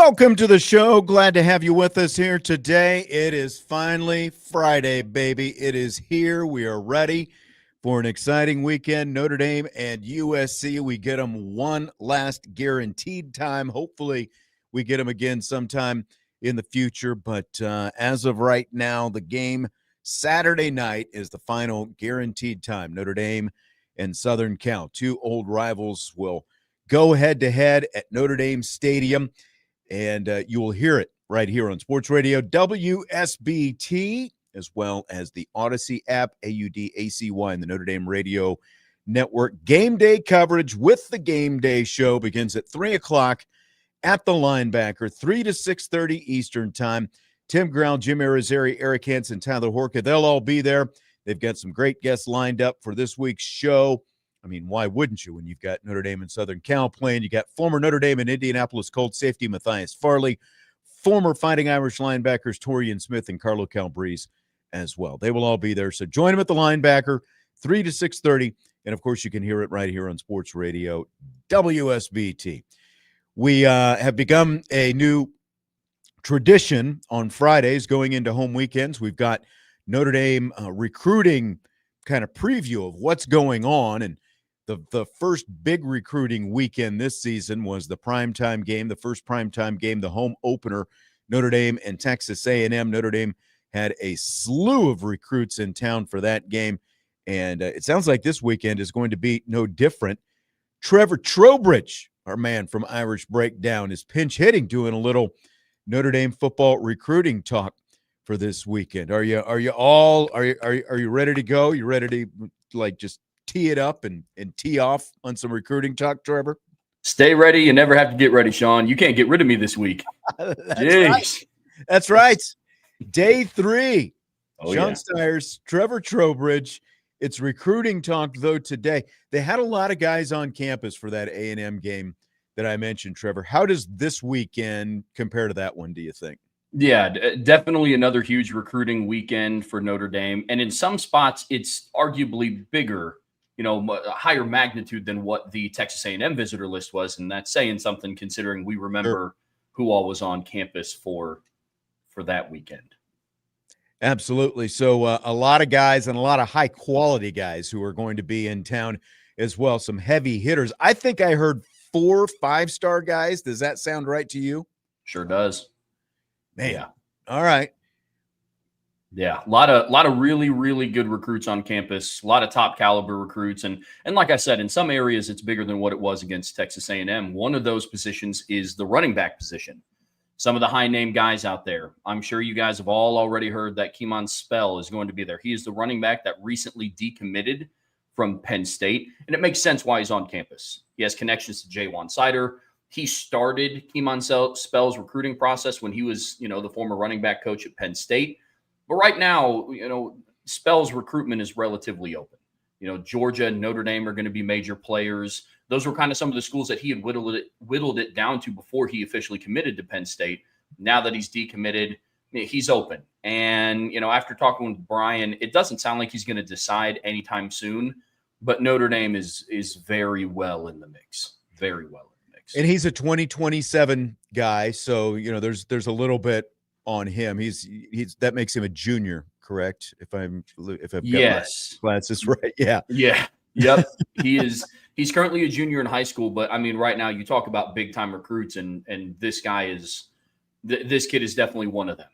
Welcome to the show. Glad to have you with us here today. It is finally Friday, baby. It is here. We are ready for an exciting weekend. Notre Dame and USC. We get them one last guaranteed time. Hopefully, we get them again sometime in the future. But as of right now, the game Saturday night is the final guaranteed time. Notre Dame and Southern Cal, two old rivals, will go head-to-head at Notre Dame Stadium. And you will hear it right here on Sports Radio WSBT, as well as the Odyssey app, AUDACY, and the Notre Dame Radio Network. Game day coverage with the Game Day Show begins at 3 o'clock at the Linebacker, 3 to 6:30 Eastern Time. Tim Grau, Jim Irizarry, Eric Hansen, Tyler Horka, they'll all be there. They've got some great guests lined up for this week's show. I mean, why wouldn't you when you've got Notre Dame and Southern Cal playing? You got former Notre Dame and Indianapolis Colts safety Matthias Farley, former Fighting Irish linebackers Torian Smith and Carlo Calabrese as well. They will all be there. So join them at the Linebacker, 3 to 6:30. And, of course, you can hear it right here on Sports Radio WSBT. We have begun a new tradition on Fridays going into home weekends. We've got Notre Dame recruiting kind of preview of what's going on. And the first big recruiting weekend this season was the primetime game, the first primetime game, the home opener, Notre Dame and Texas A&M. Notre Dame had a slew of recruits in town for that game, and it sounds like this weekend is going to be no different. Trevor Trowbridge, our man from Irish Breakdown, is pinch hitting, doing a little Notre Dame football recruiting talk for this weekend. Are you ready to go? You ready to like just tee it up and tee off on some recruiting talk, Trevor? Stay ready. You never have to get ready, Sean. You can't get rid of me this week. That's right. Day 3. Oh, Sean yeah. Stiers, Trevor Trowbridge. It's recruiting talk, though, today. They had a lot of guys on campus for that A&M game that I mentioned, Trevor. How does this weekend compare to that one, do you think? Yeah, definitely another huge recruiting weekend for Notre Dame. And in some spots, it's arguably bigger, a higher magnitude than what the Texas A&M visitor list was. And that's saying something considering we remember who all was on campus for that weekend. Absolutely. So a lot of guys and a lot of high-quality guys who are going to be in town as well, some heavy hitters. I think I heard 4 5-star guys. Does that sound right to you? Sure does. Man. Yeah. All right. Yeah. A lot of really, really good recruits on campus, a lot of top caliber recruits. And like I said, in some areas, it's bigger than what it was against Texas A&M. One of those positions is the running back position. Some of the high-name guys out there. I'm sure you guys have all already heard that Keimon Spell is going to be there. He is the running back that recently decommitted from Penn State. And it makes sense why he's on campus. He has connections to Jaywan Sider. He started Keimon Spell's recruiting process when he was, the former running back coach at Penn State. But right now, Spell's recruitment is relatively open. Georgia and Notre Dame are going to be major players. Those were kind of some of the schools that he had whittled it down to before he officially committed to Penn State. Now that he's decommitted, he's open. And, after talking with Brian, it doesn't sound like he's going to decide anytime soon. But Notre Dame is very well in the mix. Very well. And he's a 2027 guy, so there's a little bit on him. He's that makes him a junior, correct? If I've got yes, my glasses right, yeah, yep. He's currently a junior in high school, but I mean, right now you talk about big time recruits, and this guy is this kid is definitely one of them.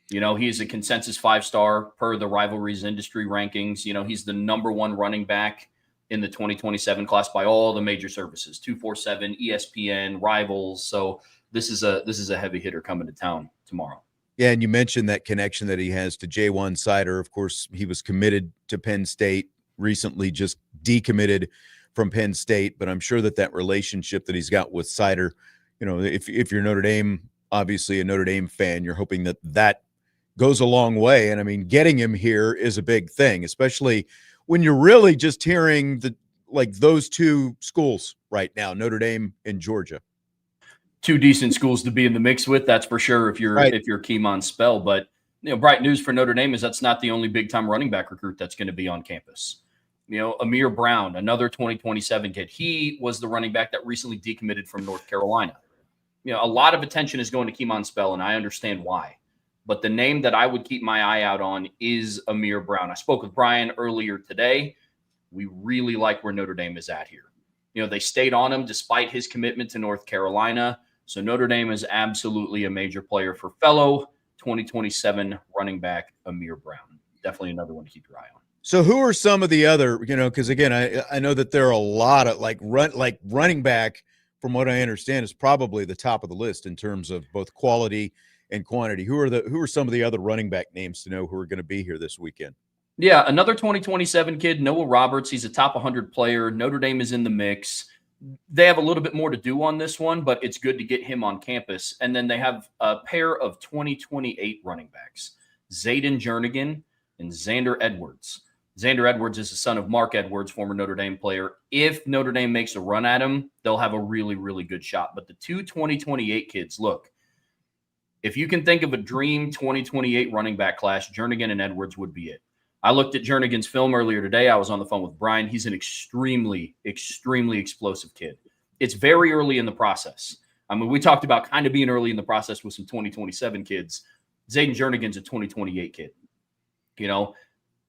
He is a consensus 5-star per the Rivalries industry rankings. He's the #1 running back in the 2027 class by all the major services, 247, ESPN, Rivals. So this is a heavy hitter coming to town tomorrow. Yeah, and you mentioned that connection that he has to Jaywan Sider. Of course, he was committed to Penn State, recently just decommitted from Penn State, but I'm sure that relationship that he's got with Sider, if you're Notre Dame, obviously a Notre Dame fan, you're hoping that goes a long way. And I mean, getting him here is a big thing, especially when you're really just hearing those two schools right now, Notre Dame and Georgia. Two decent schools to be in the mix with, that's for sure, if you're Keimon Spell. But bright news for Notre Dame is that's not the only big-time running back recruit that's going to be on campus. Amir Brown, another 2027 kid. He was the running back that recently decommitted from North Carolina. a lot of attention is going to Keemon Spell, and I understand why. But the name that I would keep my eye out on is Amir Brown. I spoke with Brian earlier today. We really like where Notre Dame is at here. They stayed on him despite his commitment to North Carolina. So Notre Dame is absolutely a major player for fellow 2027 running back Amir Brown. Definitely another one to keep your eye on. So who are some of the other, because again, I know that there are a lot of running back, from what I understand, is probably the top of the list in terms of both quality and quantity. Who are some of the other running back names to know who are going to be here this weekend? Yeah, another 2027 kid, Noah Roberts. He's a top 100 player. Notre Dame is in the mix. They have a little bit more to do on this one, but it's good to get him on campus. And then they have a pair of 2028 running backs, Zayden Jernigan and Xander Edwards. Xander Edwards is the son of Mark Edwards, former Notre Dame player. If Notre Dame makes a run at him, they'll have a really, really good shot. But the two 2028 kids, look, if you can think of a dream 2028 running back class, Jernigan and Edwards would be it. I looked at Jernigan's film earlier today. I was on the phone with Brian. He's an extremely, extremely explosive kid. It's very early in the process. I mean, we talked about kind of being early in the process with some 2027 kids. Zayden Jernigan's a 2028 kid.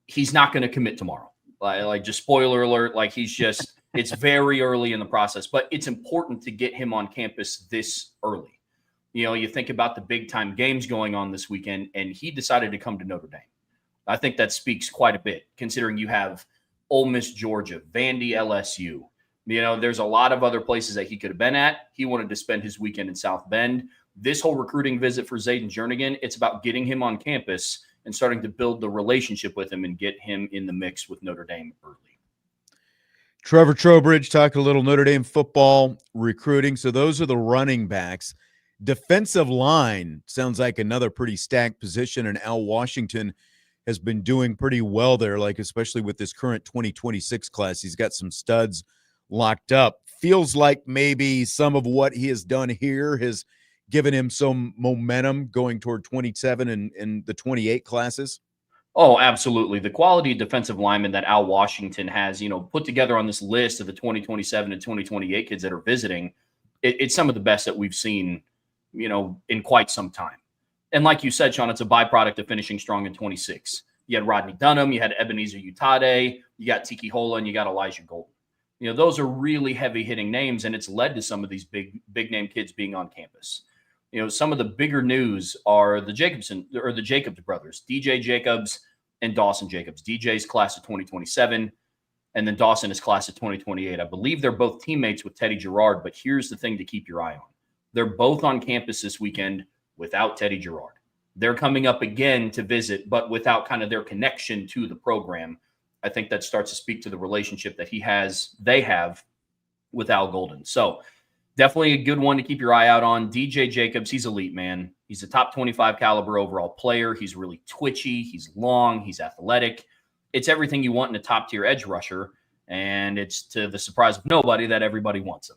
He's not going to commit tomorrow. Like just spoiler alert, it's very early in the process, but it's important to get him on campus this early. You think about the big time games going on this weekend, and he decided to come to Notre Dame. I think that speaks quite a bit, considering you have Ole Miss, Georgia, Vandy, LSU. There's a lot of other places that he could have been at. He wanted to spend his weekend in South Bend. This whole recruiting visit for Zayden Jernigan, it's about getting him on campus and starting to build the relationship with him and get him in the mix with Notre Dame early. Trevor Trowbridge talked a little Notre Dame football recruiting. So those are the running backs. Defensive line sounds like another pretty stacked position, and Al Washington has been doing pretty well there, especially with this current 2026 class. He's got some studs locked up. Feels like maybe some of what he has done here has given him some momentum going toward 27 and the 28 classes. Oh, absolutely. The quality defensive lineman that Al Washington has, put together on this list of the 2027 and 2028 kids that are visiting, it's some of the best that we've seen, in quite some time. And like you said, Sean, it's a byproduct of finishing strong in 26. You had Rodney Dunham, you had Ebenezer Utade, you got Tiki Hola, and you got Elijah Golden. Those are really heavy-hitting names, and it's led to some of these big-name kids being on campus. Some of the bigger news are the Jacobs brothers, DJ Jacobs and Dawson Jacobs. DJ's class of 2027, and then Dawson is class of 2028. I believe they're both teammates with Teddy Gerard, but here's the thing to keep your eye on. They're both on campus this weekend without Teddy Gerard. They're coming up again to visit, but without kind of their connection to the program. I think that starts to speak to the relationship that they have with Al Golden. So definitely a good one to keep your eye out on. DJ Jacobs, he's elite, man. He's a top 25 caliber overall player. He's really twitchy. He's long. He's athletic. It's everything you want in a top-tier edge rusher, and it's to the surprise of nobody that everybody wants him.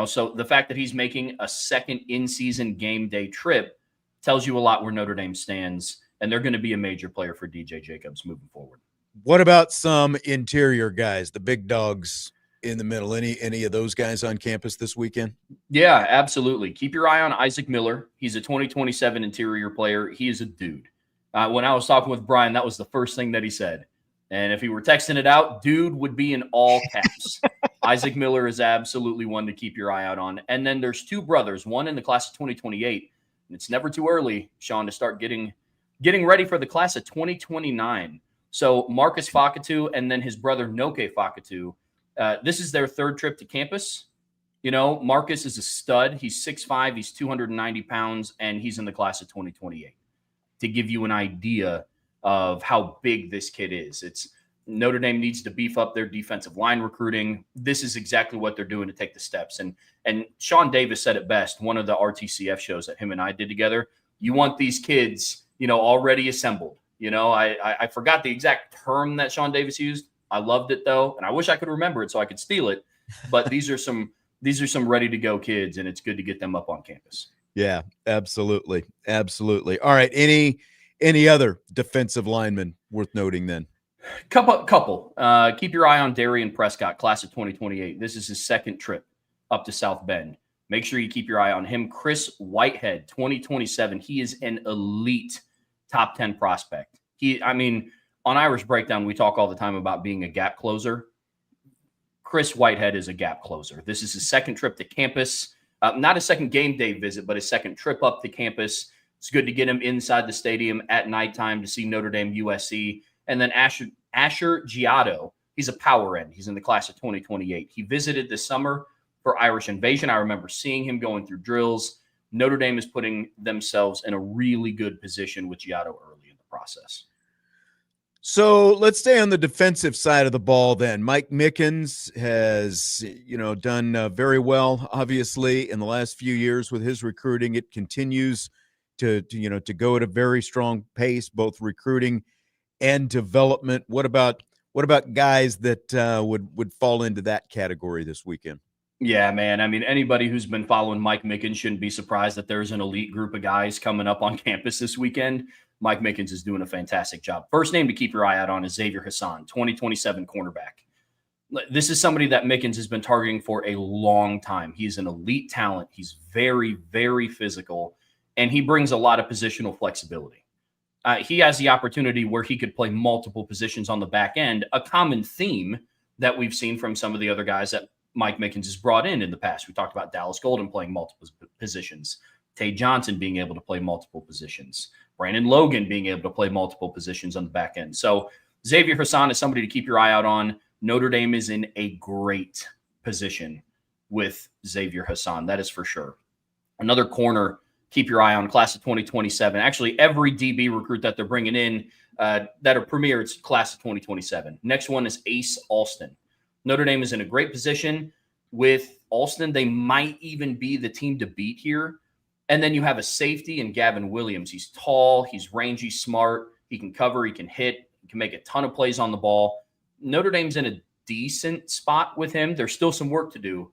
So the fact that he's making a second in-season game day trip tells you a lot where Notre Dame stands, and they're going to be a major player for DJ Jacobs moving forward. What about some interior guys, the big dogs in the middle? Any of those guys on campus this weekend? Yeah, absolutely. Keep your eye on Isaac Miller. He's a 2027 interior player. He is a dude. When I was talking with Brian, that was the first thing that he said. And if he were texting it out, dude would be in all caps. Isaac Miller is absolutely one to keep your eye out on. And then there's two brothers, one in the class of 2028. And it's never too early, Sean, to start getting ready for the class of 2029. So Marcus Fakatu and then his brother Noke Fakatu. This is their third trip to campus. Marcus is a stud. He's 6'5", he's 290 pounds, and he's in the class of 2028. To give you an idea of how big this kid is. Notre Dame needs to beef up their defensive line recruiting. This is exactly what they're doing to take the steps. And Sean Davis said it best, one of the RTCF shows that him and I did together. You want these kids, already assembled. I forgot the exact term that Sean Davis used. I loved it though, and I wish I could remember it so I could steal it. But these are some ready to go kids, and it's good to get them up on campus. Yeah, absolutely. Absolutely. All right. Any other defensive linemen worth noting then? Couple. Keep your eye on Darian Prescott, class of 2028. This is his second trip up to South Bend. Make sure you keep your eye on him. Chris Whitehead, 2027. He is an elite top 10 prospect. On Irish Breakdown, we talk all the time about being a gap closer. Chris Whitehead is a gap closer. This is his second trip to campus. Not a second game day visit, but his second trip up to campus. It's good to get him inside the stadium at nighttime to see Notre Dame USC. And then Asher Giotto, he's a power end. He's in the class of 2028. He visited this summer for Irish Invasion. I remember seeing him going through drills. Notre Dame is putting themselves in a really good position with Giotto early in the process. So let's stay on the defensive side of the ball then. Mike Mickens has, done very well, obviously, in the last few years with his recruiting. It continues to go at a very strong pace, both recruiting and development. What about guys that would fall into that category this weekend? Yeah, man. Anybody who's been following Mike Mickens shouldn't be surprised that there's an elite group of guys coming up on campus this weekend. Mike Mickens is doing a fantastic job. First name to keep your eye out on is Xavier Hassan, 2027 cornerback. This is somebody that Mickens has been targeting for a long time. He's an elite talent. He's very, very physical, and he brings a lot of positional flexibility. He has the opportunity where he could play multiple positions on the back end, a common theme that we've seen from some of the other guys that Mike Mickens has brought in the past. We talked about Dallas Golden playing multiple positions, Tay Johnson being able to play multiple positions, Brandon Logan being able to play multiple positions on the back end. So Xavier Hassan is somebody to keep your eye out on. Notre Dame is in a great position with Xavier Hassan. That is for sure. Another corner, keep your eye on, class of 2027. Actually, every DB recruit that they're bringing in that are premier, it's class of 2027. Next one is Ace Alston. Notre Dame is in a great position with Alston. They might even be the team to beat here. And then you have a safety in Gavin Williams. He's tall, he's rangy, smart. He can cover, he can hit, he can make a ton of plays on the ball. Notre Dame's in a decent spot with him. There's still some work to do,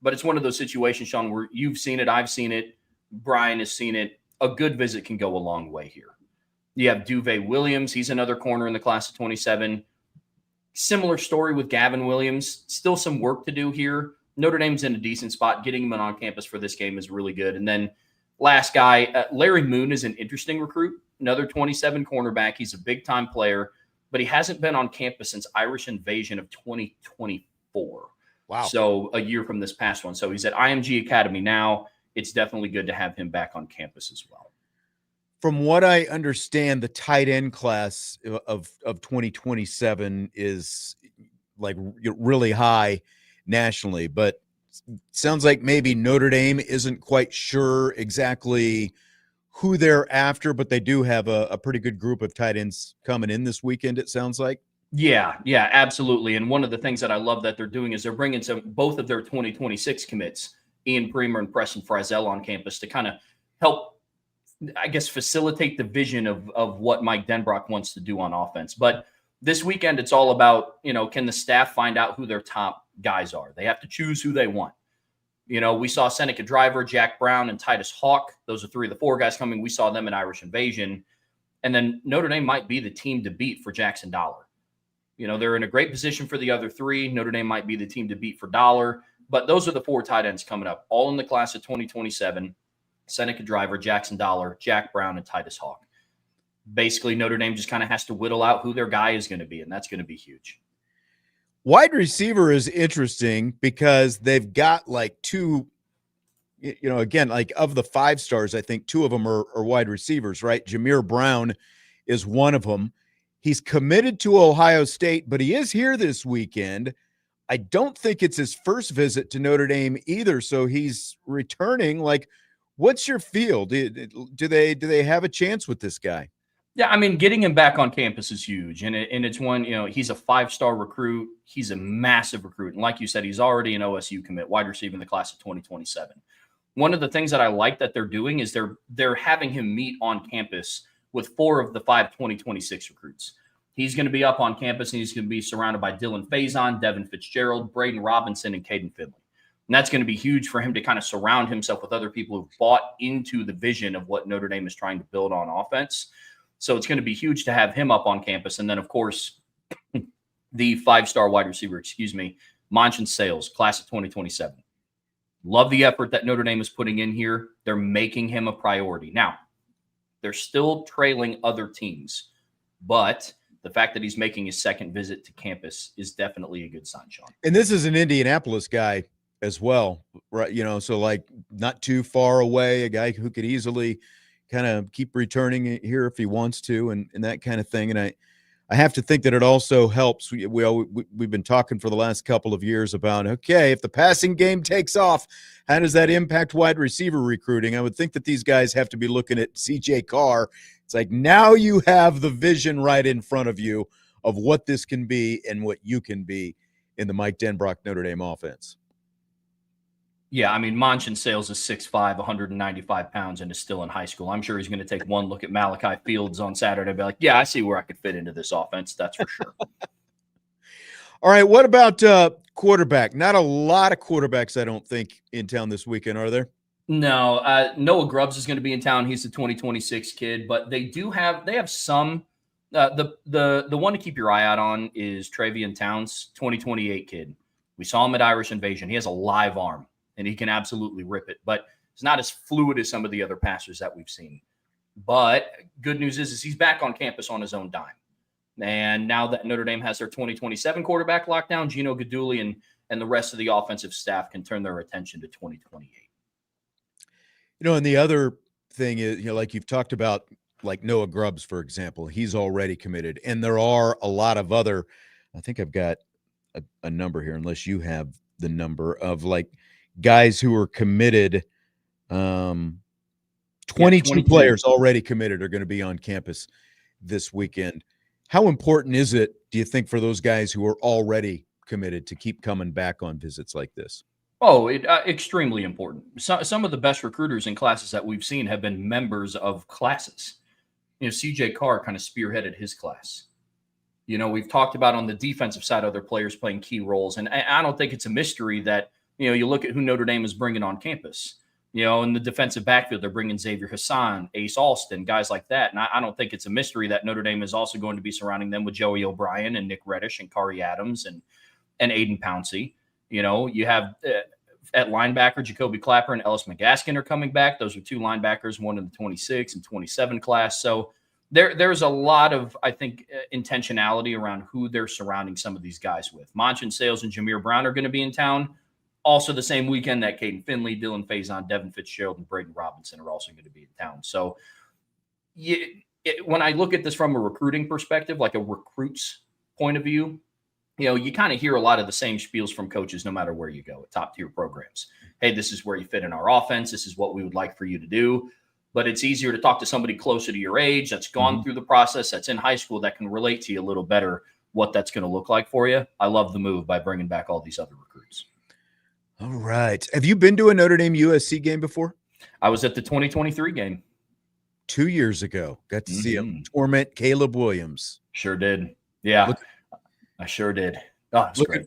but it's one of those situations, Sean, where you've seen it, I've seen it, Brian has seen it. A good visit can go a long way here. You have Duve Williams. He's another corner in the class of 27. Similar story with Gavin Williams. Still some work to do here. Notre Dame's in a decent spot. Getting him on campus for this game is really good. And then last guy, Larry Moon is an interesting recruit. Another 27 cornerback. He's a big-time player, but he hasn't been on campus since Irish Invasion of 2024. Wow. So a year from this past one. So he's at IMG Academy now. It's definitely good to have him back on campus as well. From what I understand, the tight end class of 2027 is like really high nationally, but sounds like maybe Notre Dame isn't quite sure exactly who they're after, but they do have a pretty good group of tight ends coming in this weekend, it sounds like. Yeah, absolutely. And one of the things that I love that they're doing is they're bringing both of their 2026 commits, Ian Premer and Preston Frizzell, on campus to kind of help, I guess, facilitate the vision of what Mike Denbrock wants to do on offense. But this weekend, it's all about, can the staff find out who their top guys are? They have to choose who they want. We saw Seneca Driver, Jack Brown, and Titus Hawk. Those are 3 of the 4 guys coming. We saw them in Irish Invasion. And then Notre Dame might be the team to beat for Jackson Dollar. They're in a great position for the other 3. Notre Dame might be the team to beat for Dollar. But those are the 4 tight ends coming up, all in the class of 2027. Seneca Driver, Jackson Dollar, Jack Brown, and Titus Hawk. Basically, Notre Dame just kind of has to whittle out who their guy is going to be, and that's going to be huge. Wide receiver is interesting because they've got like 2, again, like of the 5 stars, I think 2 of them are wide receivers, right? Jameer Brown is one of them. He's committed to Ohio State, but he is here this weekend. I don't think it's his first visit to Notre Dame either, so he's returning. Like, what's your feel? Do they have a chance with this guy? Yeah, getting him back on campus is huge, and it's one, he's a 5-star recruit. He's a massive recruit, and like you said, he's already an OSU commit, wide receiver in the class of 2027. One of the things that I like that they're doing is they're having him meet on campus with 4 of the 5 2026 recruits. He's going to be up on campus, and he's going to be surrounded by Dylan Faison, Devin Fitzgerald, Braden Robinson, and Caden Finley. And that's going to be huge for him to kind of surround himself with other people who've bought into the vision of what Notre Dame is trying to build on offense. So it's going to be huge to have him up on campus. And then, of course, the 5-star wide receiver, Monchin Sales, class of 2027. Love the effort that Notre Dame is putting in here. They're making him a priority. Now, they're still trailing other teams, but the fact that he's making his second visit to campus is definitely a good sign, Sean. And this is an Indianapolis guy as well, right? So like not too far away, a guy who could easily kind of keep returning here if he wants to, and that kind of thing. And I have to think that it also helps. We've been talking for the last couple of years about, okay, if the passing game takes off, how does that impact wide receiver recruiting? I would think that these guys have to be looking at CJ Carr. It's like now you have the vision right in front of you of what this can be and what you can be in the Mike Denbrock Notre Dame offense. Yeah, I mean, Manchin Sales is 6'5", 195 pounds, and is still in high school. I'm sure he's going to take one look at Malachi Fields on Saturday and be like, yeah, I see where I could fit into this offense. That's for sure. All right, what about quarterback? Not a lot of quarterbacks, I don't think, in town this weekend, are there? No, Noah Grubbs is going to be in town. He's the 2026 kid, but they have some. The one to keep your eye out on is Travion Towns, 2028 kid. We saw him at Irish Invasion. He has a live arm, and he can absolutely rip it, but it's not as fluid as some of the other passers that we've seen. But good news is he's back on campus on his own dime. And now that Notre Dame has their 2027 quarterback locked down, Gino Guidugli and the rest of the offensive staff can turn their attention to 2028. And the other thing is, like you've talked about, like Noah Grubbs, for example, he's already committed. And there are a lot of other, I think I've got a number here, unless you have the number of like guys who are committed. 22 players already committed are going to be on campus this weekend. How important is it, do you think, for those guys who are already committed to keep coming back on visits like this? Oh, extremely important. Some of the best recruiters in classes that we've seen have been members of classes. CJ Carr kind of spearheaded his class. We've talked about on the defensive side, other players playing key roles. And I don't think it's a mystery that, you look at who Notre Dame is bringing on campus. In the defensive backfield, they're bringing Xavier Hassan, Ace Alston, guys like that. And I don't think it's a mystery that Notre Dame is also going to be surrounding them with Joey O'Brien and Nick Reddish and Kari Adams and Aiden Pouncey. You have at linebacker, Jacoby Clapper and Ellis McGaskin are coming back. Those are two linebackers, one in the 26 and 27 class. So there's a lot of, I think, intentionality around who they're surrounding some of these guys with. Manchin Sales and Jameer Brown are going to be in town. Also the same weekend that Caden Finley, Dylan Faison, Devin Fitzgerald, and Braden Robinson are also going to be in town. So when I look at this from a recruiting perspective, like a recruit's point of view, you kind of hear a lot of the same spiels from coaches no matter where you go at top-tier programs. Hey, this is where you fit in our offense. This is what we would like for you to do. But it's easier to talk to somebody closer to your age that's gone through the process, that's in high school, that can relate to you a little better what that's going to look like for you. I love the move by bringing back all these other recruits. All right. Have you been to a Notre Dame-USC game before? I was at the 2023 game. 2 years ago. Got to see him torment Caleb Williams. Sure did. Yeah, I sure did. Oh, it's great.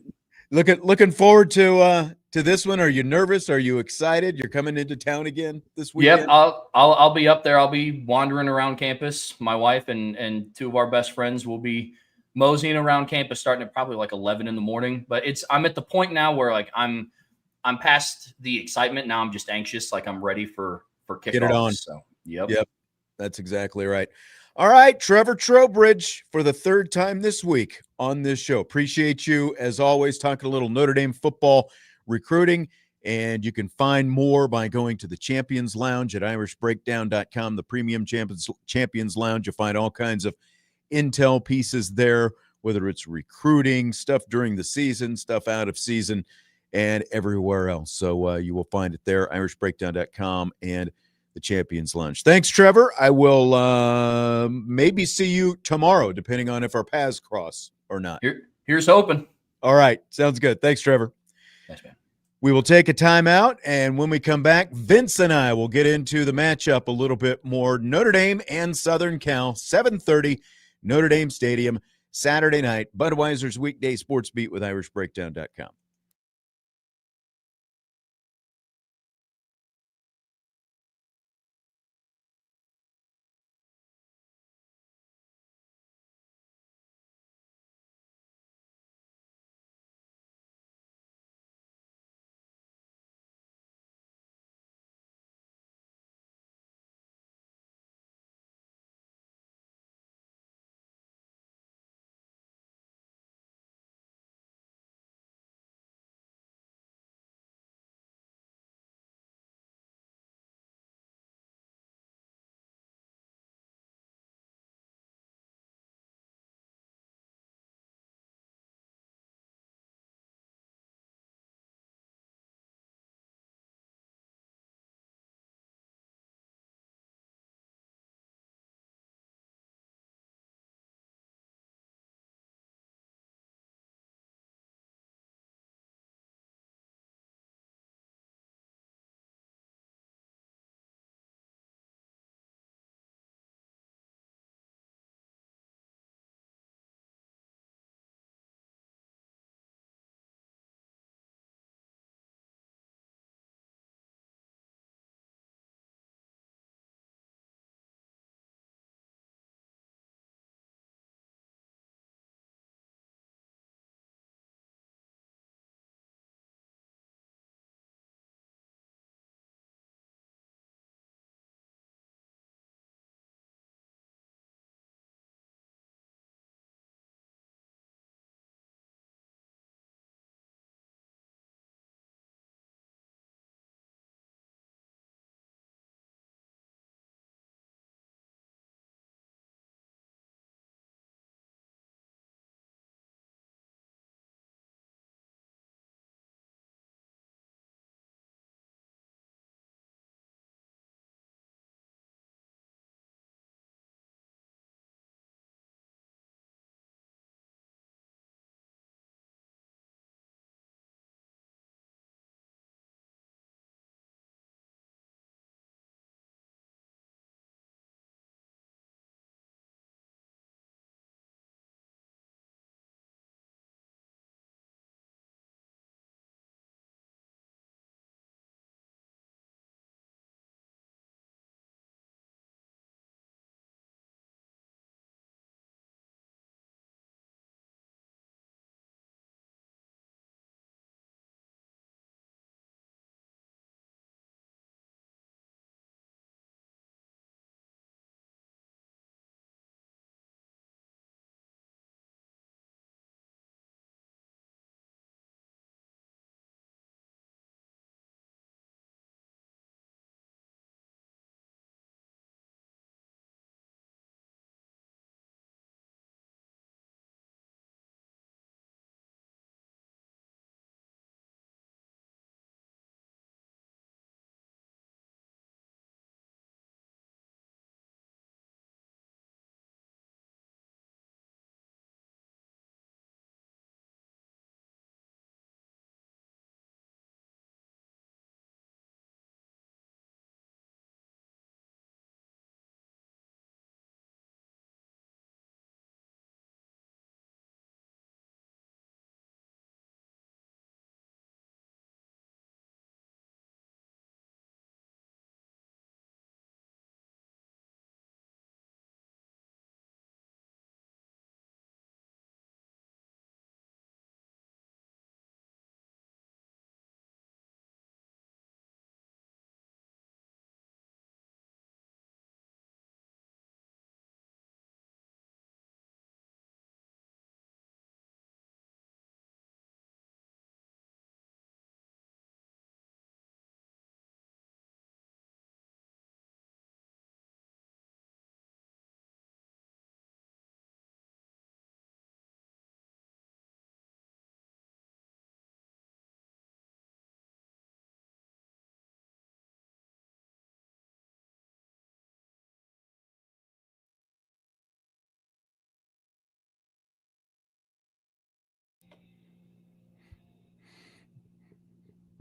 Looking forward to this one. Are you nervous? Are you excited? You're coming into town again this weekend? Yep, I'll be up there. I'll be wandering around campus. My wife and two of our best friends will be moseying around campus starting at probably like 11 in the morning. But I'm at the point now where like I'm past the excitement. Now I'm just anxious. Like I'm ready for kickoff. Get it on. So yep. That's exactly right. All right, Trevor Trowbridge for the third time this week on this show. Appreciate you, as always, talking a little Notre Dame football recruiting. And you can find more by going to the Champions Lounge at irishbreakdown.com, the premium Champions Lounge. You'll find all kinds of intel pieces there, whether it's recruiting, stuff during the season, stuff out of season, and everywhere else. So you will find it there, irishbreakdown.com and the Champions Lounge. Thanks, Trevor. I will maybe see you tomorrow, depending on if our paths cross or not. Here's hoping. All right. Sounds good. Thanks, Trevor. Thanks, man. We will take a timeout, and when we come back, Vince and I will get into the matchup a little bit more. Notre Dame and Southern Cal, 7:30, Notre Dame Stadium, Saturday night. Budweiser's weekday sports beat with irishbreakdown.com.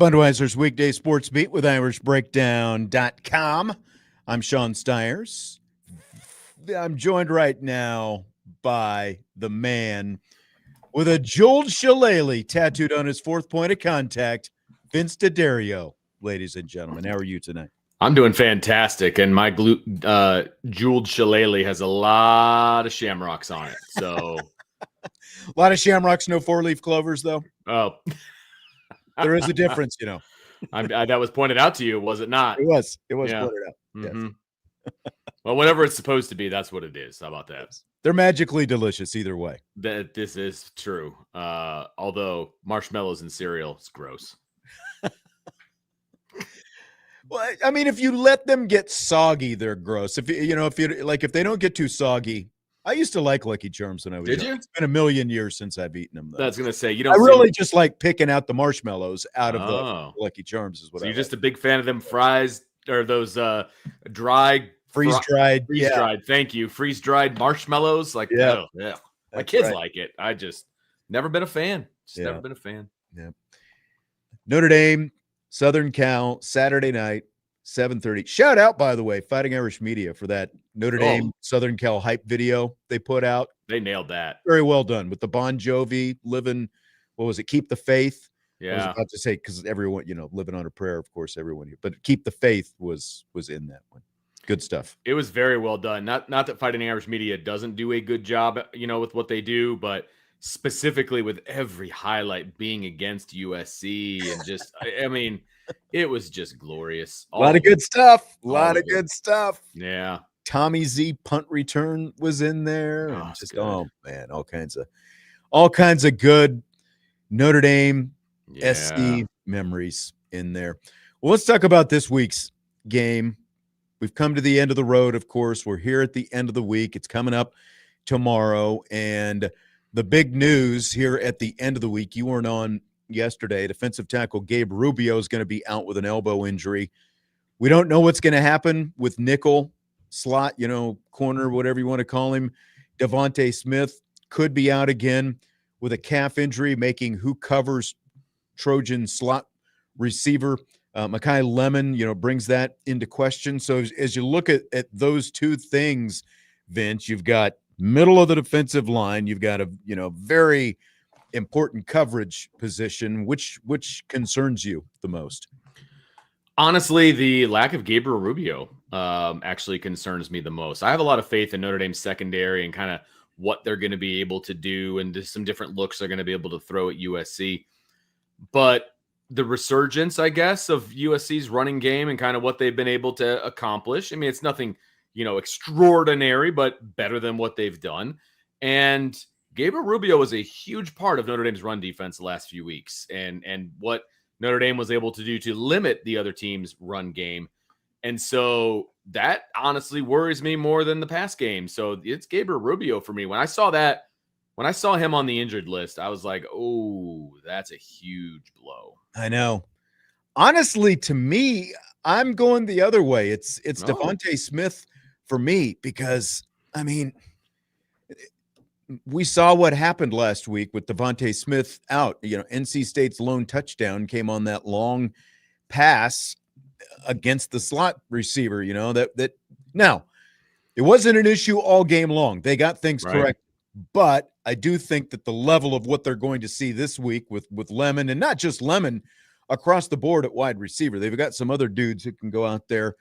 Budweiser's weekday sports beat with IrishBreakdown.com. I'm Sean Stiers. I'm joined right now by the man with a Jeweled Shillelagh tattooed on his fourth point of contact, Vince D'Addario. Ladies and gentlemen, how are you tonight? I'm doing fantastic, and my jeweled shillelagh has a lot of shamrocks on it. So, a lot of shamrocks, no four-leaf clovers, though. Oh, there is a difference, you know. That was pointed out to you, was it not? It was. It was Yeah. pointed out. Mm-hmm. Yes. Well, whatever it's supposed to be, that's what it is. How about that? They're magically delicious either way. This is true. Although marshmallows and cereal is gross. Well, I mean, if you let them get soggy, they're gross. If they don't get too soggy, I used to like Lucky Charms when I was young. Did you? It's been a million years since I've eaten them, though. That's gonna say you don't. I really just like picking out the marshmallows out of the Lucky Charms. Is what so you're just a big fan of them fries or those dry freeze-dried. Freeze-dried. Thank you. Freeze-dried marshmallows. Like, yeah. My kids like it. I just never been a fan. Never been a fan. Yeah. Notre Dame, Southern Cal, Saturday night, 7:30. Shout out, by the way, Fighting Irish Media for that Notre Dame, Southern Cal hype video they put out. They nailed that. Very well done with the Bon Jovi living. What was it? Keep the Faith. Yeah. I was about to say, because everyone, living on a prayer, of course, everyone. But Keep the Faith was in that one. Good stuff. It was very well done. Not that Fighting Irish Media doesn't do a good job, with what they do, but specifically with every highlight being against USC and just, I mean, it was just glorious. A lot of good stuff. A lot of good stuff. Yeah. Tommy Z punt return was in there. Oh, and just, good. Man, all kinds of good Notre Dame SC memories in there. Well, let's talk about this week's game. We've come to the end of the road, of course. We're here at the end of the week. It's coming up tomorrow. And the big news here at the end of the week, you weren't on yesterday. Defensive tackle Gabe Rubio is going to be out with an elbow injury. We don't know what's going to happen with nickel, slot, corner, whatever you want to call him. Devontae Smith could be out again with a calf injury, making who covers Trojan slot receiver. Mekhi Lemon, brings that into question. So as you look at those two things, Vince, you've got middle of the defensive line. You've got a, very important coverage position. Which concerns you the most? Honestly, the lack of Gabriel Rubio actually concerns me the most. I have a lot of faith in Notre Dame's secondary and kind of what they're going to be able to do and just some different looks they're going to be able to throw at USC. But the resurgence, I guess, of USC's running game and kind of what they've been able to accomplish. I mean, it's nothing, extraordinary, but better than what they've done. And Gabriel Rubio was a huge part of Notre Dame's run defense the last few weeks and what Notre Dame was able to do to limit the other team's run game. And so that honestly worries me more than the pass game. So it's Gabriel Rubio for me. When I saw him on the injured list, I was like, oh, that's a huge blow. I know. Honestly, to me, I'm going the other way. It's Devontae Smith for me because, I mean, we saw what happened last week with Devontae Smith out. NC State's lone touchdown came on that long pass against the slot receiver, that now it wasn't an issue all game long. They got things correct. But I do think that the level of what they're going to see this week with Lemon, and not just Lemon, across the board at wide receiver, they've got some other dudes who can go out there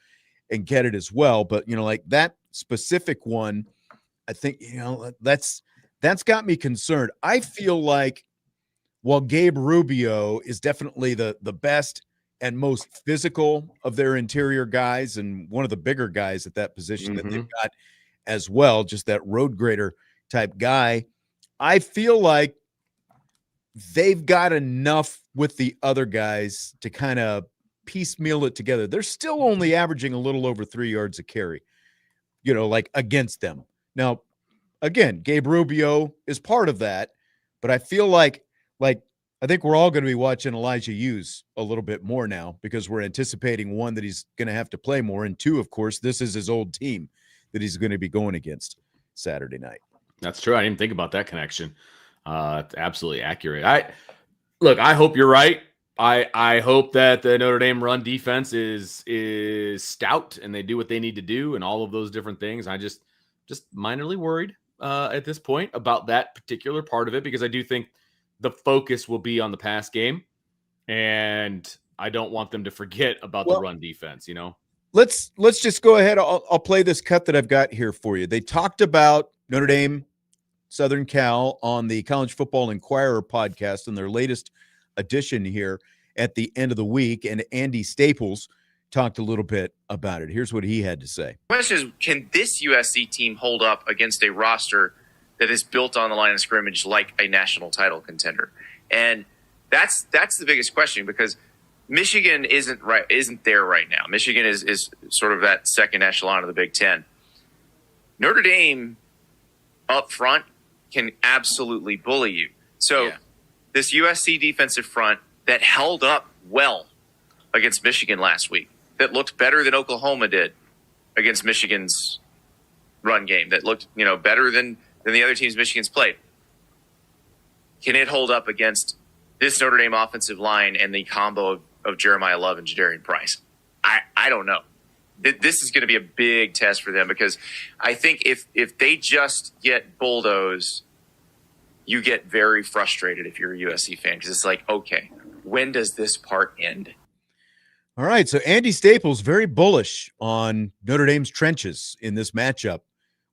and get it as well. But, like that specific one, I think, that's got me concerned. I feel like while Gabe Rubio is definitely the best and most physical of their interior guys and one of the bigger guys at that position that they've got as well, just that road grader type guy, I feel like they've got enough with the other guys to kind of piecemeal it together. They're still only averaging a little over 3 yards a carry, like against them. Now, again, Gabe Rubio is part of that, but I feel like I think we're all going to be watching Elijah Hughes a little bit more now because we're anticipating, one, that he's going to have to play more, and two, of course, this is his old team that he's going to be going against Saturday night. That's true. I didn't think about that connection. It's absolutely accurate. I hope you're right. I hope that the Notre Dame run defense is stout and they do what they need to do and all of those different things. I just minorly worried at this point about that particular part of it, because I do think the focus will be on the pass game, and I don't want them to forget about the run defense. Let's just go ahead. I'll play this cut that I've got here for you. They talked about Notre Dame, Southern Cal on the College Football Inquirer podcast in their latest edition here at the end of the week, and Andy Staples talked a little bit about it. Here's what he had to say. The question is, can this USC team hold up against a roster that is built on the line of scrimmage like a national title contender? And that's the biggest question, because Michigan isn't there right now. Michigan is sort of that second echelon of the Big Ten. Notre Dame up front can absolutely bully you. So this USC defensive front that held up well against Michigan last week, that looked better than Oklahoma did against Michigan's run game, that looked better than the other teams Michigan's played. Can it hold up against this Notre Dame offensive line and the combo of Jeremiah Love and Jadarian Price? I don't know. This is going to be a big test for them, because I think if they just get bulldozed, you get very frustrated if you're a USC fan, because it's like, okay, when does this part end? All right, so Andy Staples very bullish on Notre Dame's trenches in this matchup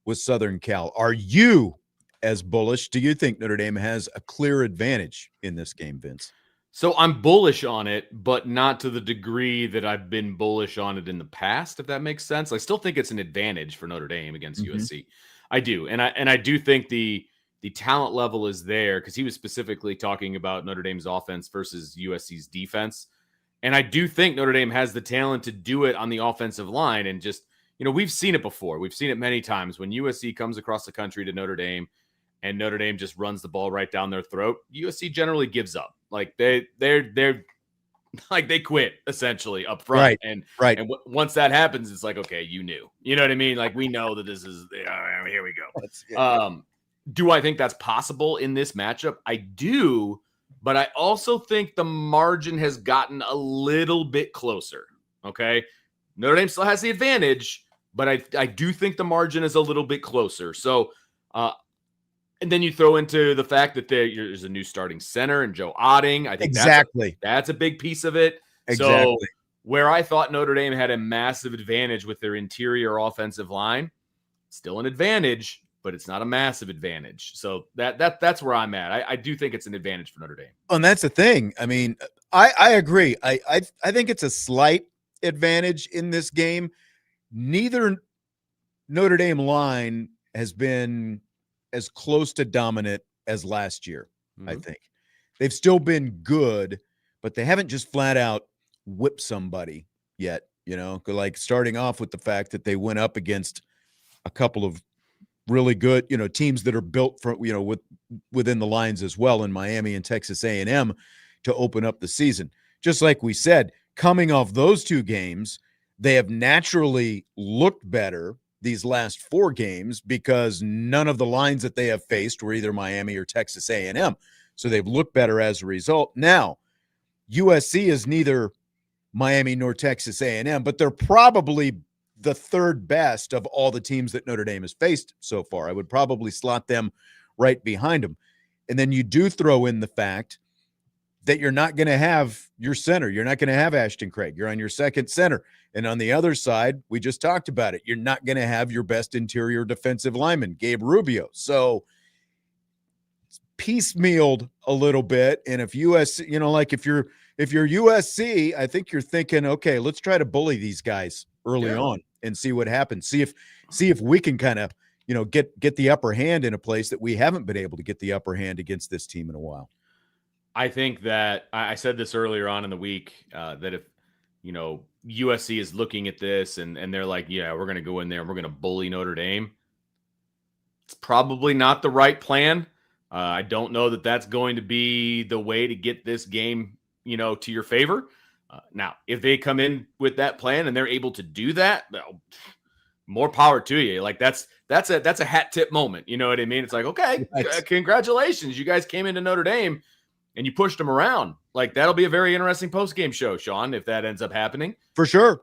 with Southern Cal. Are you as bullish? Do you think Notre Dame has a clear advantage in this game, Vince? So I'm bullish on it, but not to the degree that I've been bullish on it in the past, if that makes sense. I still think it's an advantage for Notre Dame against USC. I do. And I do think the talent level is there, because he was specifically talking about Notre Dame's offense versus USC's defense. And I do think Notre Dame has the talent to do it on the offensive line. And just, we've seen it before. We've seen it many times when USC comes across the country to Notre Dame and Notre Dame just runs the ball right down their throat. USC generally gives up. Like they're like they quit essentially up front. Right. And once that happens, it's like, okay, you knew. You know what I mean? Like, we know that this is here we go. Do I think that's possible in this matchup? I do, but I also think the margin has gotten a little bit closer. Okay. Notre Dame still has the advantage, but I do think the margin is a little bit closer. So, and then you throw into the fact that there's a new starting center and Joe Otting. I think that's a big piece of it. Exactly. So where I thought Notre Dame had a massive advantage with their interior offensive line, still an advantage, but it's not a massive advantage. So that's where I'm at. I do think it's an advantage for Notre Dame. And that's the thing. I mean, I agree. I think it's a slight advantage in this game. Neither Notre Dame line has been as close to dominant as last year. I think they've still been good, but they haven't just flat out whipped somebody yet, like starting off with the fact that they went up against a couple of really good, teams that are built for, within the lines as well in Miami and Texas A&M to open up the season. Just like we said, coming off those two games, they have naturally looked better these last four games, because none of the lines that they have faced were either Miami or Texas A&M. So they've looked better as a result. Now, USC is neither Miami nor Texas A&M, but they're probably the third best of all the teams that Notre Dame has faced so far. I would probably slot them right behind them. And then you do throw in the fact that you're not going to have your center. You're not going to have Ashton Craig. You're on your second center. And on the other side, we just talked about it. You're not going to have your best interior defensive lineman, Gabe Rubio. So it's piecemealed a little bit. And if USC, if you're USC, I think you're thinking, okay, let's try to bully these guys early on and see what happens. See if we can kind of, get the upper hand in a place that we haven't been able to get the upper hand against this team in a while. I think that I said this earlier on in the week, that if, USC is looking at this and they're like, yeah, we're going to go in there and we're going to bully Notre Dame, it's probably not the right plan. I don't know that that's going to be the way to get this game, to your favor. Now, if they come in with that plan and they're able to do that, more power to you. Like that's a hat tip moment. You know what I mean? It's like, okay, congratulations. You guys came into Notre Dame. and you pushed them around. Like, that'll be a very interesting post-game show, Sean, if that ends up happening. For sure.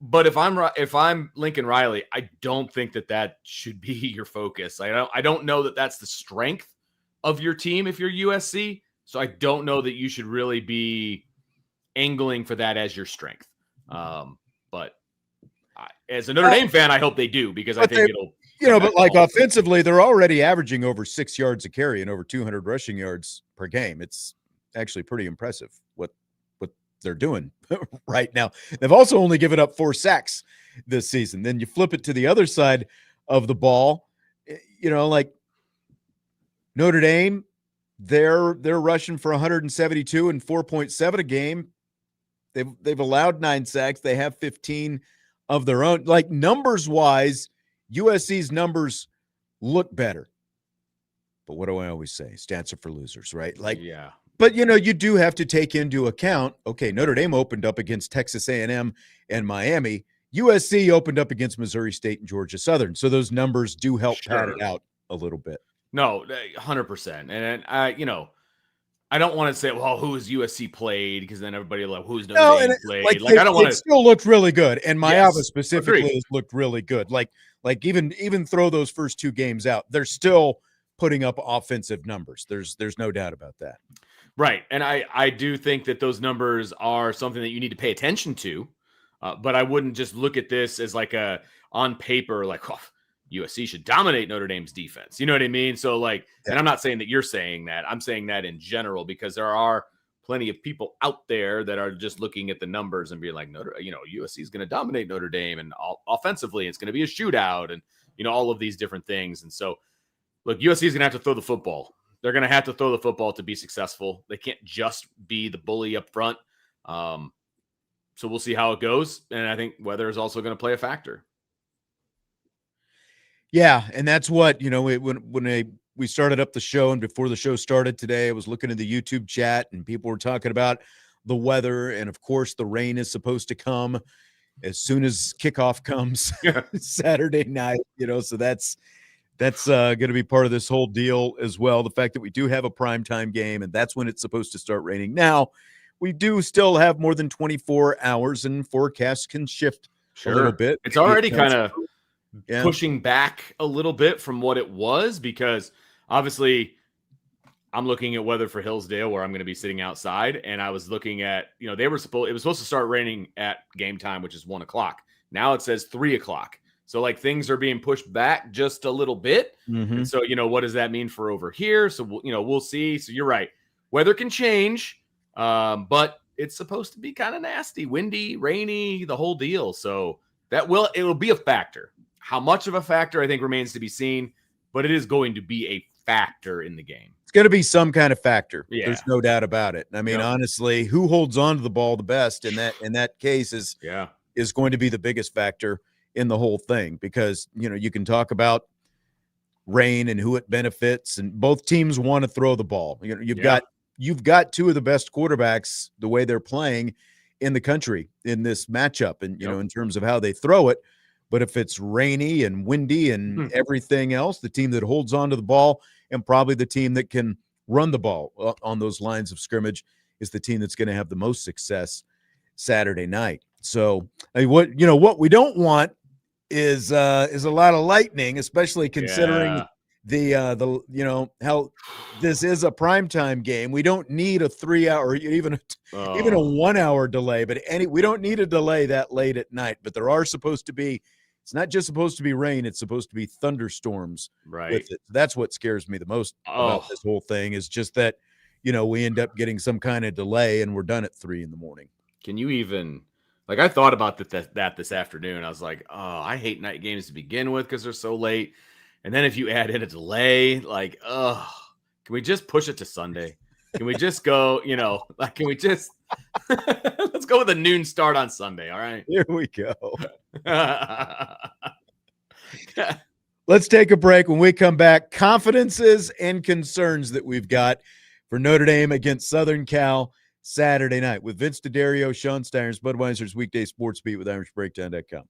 But if I'm Lincoln Riley, I don't think that should be your focus. I don't know that that's the strength of your team if you're USC. So I don't know that you should really be angling for that as your strength. But as a Notre Dame fan, I hope they do, because I think it'll. But like offensively, they're already averaging over 6 yards a carry and over 200 rushing yards per game. It's actually pretty impressive what they're doing right now. They've also only given up 4 sacks this season. Then you flip it to the other side of the ball, like Notre Dame, they're rushing for 172 and 4.7 a game. They've allowed 9 sacks. They have 15 of their own. Like, numbers wise, USC's numbers look better. But what do I always say? Stats are for losers, right? Like, yeah. But, you do have to take into account, okay, Notre Dame opened up against Texas A&M and Miami. USC opened up against Missouri State and Georgia Southern. So those numbers do help pad it out a little bit. No, 100%. And I don't want to say, well, who has USC played? Because then everybody will, who's Notre Dame played? Like, I don't want to. It still looked really good. And Mayava specifically agreed. has looked really good. Like even throw those first 2 games out, they're still putting up offensive numbers. There's no doubt about that. Right. And I do think that those numbers are something that you need to pay attention to. But I wouldn't just look at this as like on paper, like, oh, USC should dominate Notre Dame's defense. You know what I mean? So like, and I'm not saying that you're saying that. I'm saying that in general, because there are plenty of people out there that are just looking at the numbers and being like, USC is going to dominate Notre Dame, and offensively it's going to be a shootout, and all of these different things. And so, look, USC is going to have to throw the football. They're going to have to throw the football to be successful. They can't just be the bully up front. So we'll see how it goes. And I think weather is also going to play a factor. Yeah, and that's what, when we started up the show, and before the show started today, I was looking at the YouTube chat and people were talking about the weather. And of course, the rain is supposed to come as soon as kickoff comes Saturday night, so that's going to be part of this whole deal as well. The fact that we do have a primetime game, and that's when it's supposed to start raining. Now, we do still have more than 24 hours, and forecasts can shift a little bit. It's already kind of pushing back a little bit from what it was, because obviously I'm looking at weather for Hillsdale, where I'm going to be sitting outside, and I was looking at, it was supposed to start raining at game time, which is 1:00. Now it says 3:00. So like, things are being pushed back just a little bit. Mm-hmm. And so, what does that mean for over here? So we'll see. So you're right. Weather can change, but it's supposed to be kind of nasty, windy, rainy, the whole deal. So it will be a factor. How much of a factor, I think, remains to be seen, but it is going to be a factor in the game. It's going to be some kind of factor. Yeah. There's no doubt about it. I mean, honestly, who holds on to the ball the best in that case is going to be the biggest factor in the whole thing, because you can talk about rain and who it benefits, and both teams want to throw the ball. You've got 2 of the best quarterbacks, the way they're playing in the country in this matchup, and in terms of how they throw it. But if it's rainy and windy and everything else, the team that holds on to the ball, and probably the team that can run the ball on those lines of scrimmage, is the team that's going to have the most success Saturday night. So what we don't want is a lot of lightning, especially considering the how this is a primetime game. We don't need a 3-hour, even a 1-hour delay, but we don't need a delay that late at night. But there are supposed to be, it's not just supposed to be rain, it's supposed to be thunderstorms with it. That's what scares me the most about this whole thing, is just that we end up getting some kind of delay and we're done at 3 a.m. Can you even, like, I thought about that this afternoon. I was like, I hate night games to begin with because they're so late. And then if you add in a delay, like, can we just push it to Sunday? Can we just go, can we just let's go with a noon start on Sunday? All right. Here we go. Let's take a break. When we come back, confidences and concerns that we've got for Notre Dame against Southern Cal Saturday night with Vince D'Addario, Sean Steiner's Budweiser's Weekday Sports Beat with IrishBreakdown.com.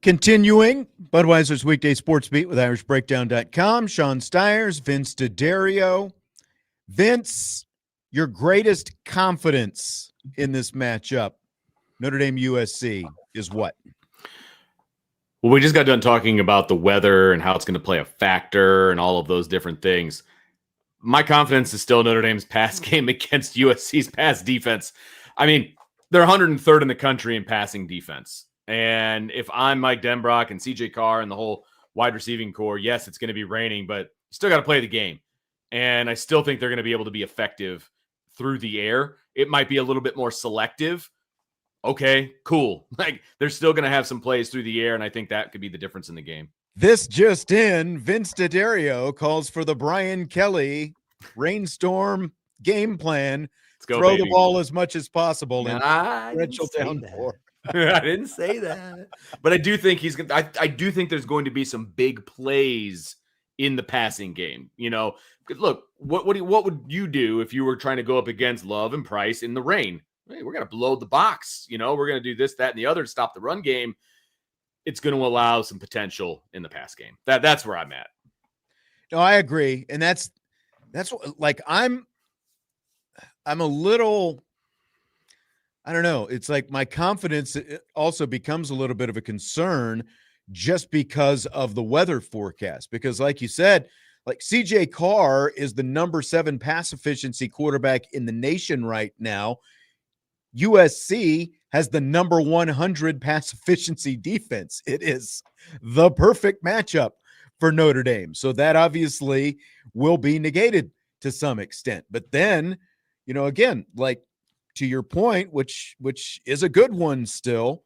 Continuing, Budweiser's weekday sports beat with IrishBreakdown.com. Sean Stiers, Vince D'Addario. Vince, your greatest confidence in this matchup, Notre Dame USC, is what? Well, we just got done talking about the weather and how it's going to play a factor and all of those different things. My confidence is still Notre Dame's pass game against USC's pass defense. I mean, they're 103rd in the country in passing defense. And if I'm Mike Denbrock and CJ Carr and the whole wide receiving core, yes, it's going to be raining, but you still got to play the game. And I still think they're going to be able to be effective through the air. It might be a little bit more selective. Okay, cool. Like, they're still going to have some plays through the air, and I think that could be the difference in the game. This just in, Vince D'Addario calls for the Brian Kelly rainstorm game plan. Let's go, Throw baby. the ball as much as possible. I torrential downpour. I didn't say that. But I do think he's going to I do think there's going to be some big plays in the passing game. You know, look, what would you do if you were trying to go up against Love and Price in the rain? Hey, we're going to blow the box. You know, we're going to do this, that, and the other to stop the run game. It's going to allow some potential in the pass game. That's where I'm at. No, I agree. And that's what, like, I'm a little, I don't know. It's like my confidence also becomes a little bit of a concern just because of the weather forecast. Because like you said, like CJ Carr is the number 7 pass efficiency quarterback in the nation right now. USC has the number 100 pass efficiency defense. It is the perfect matchup for Notre Dame. So that obviously will be negated to some extent. But then, you know, again, like to your point, which is a good one still,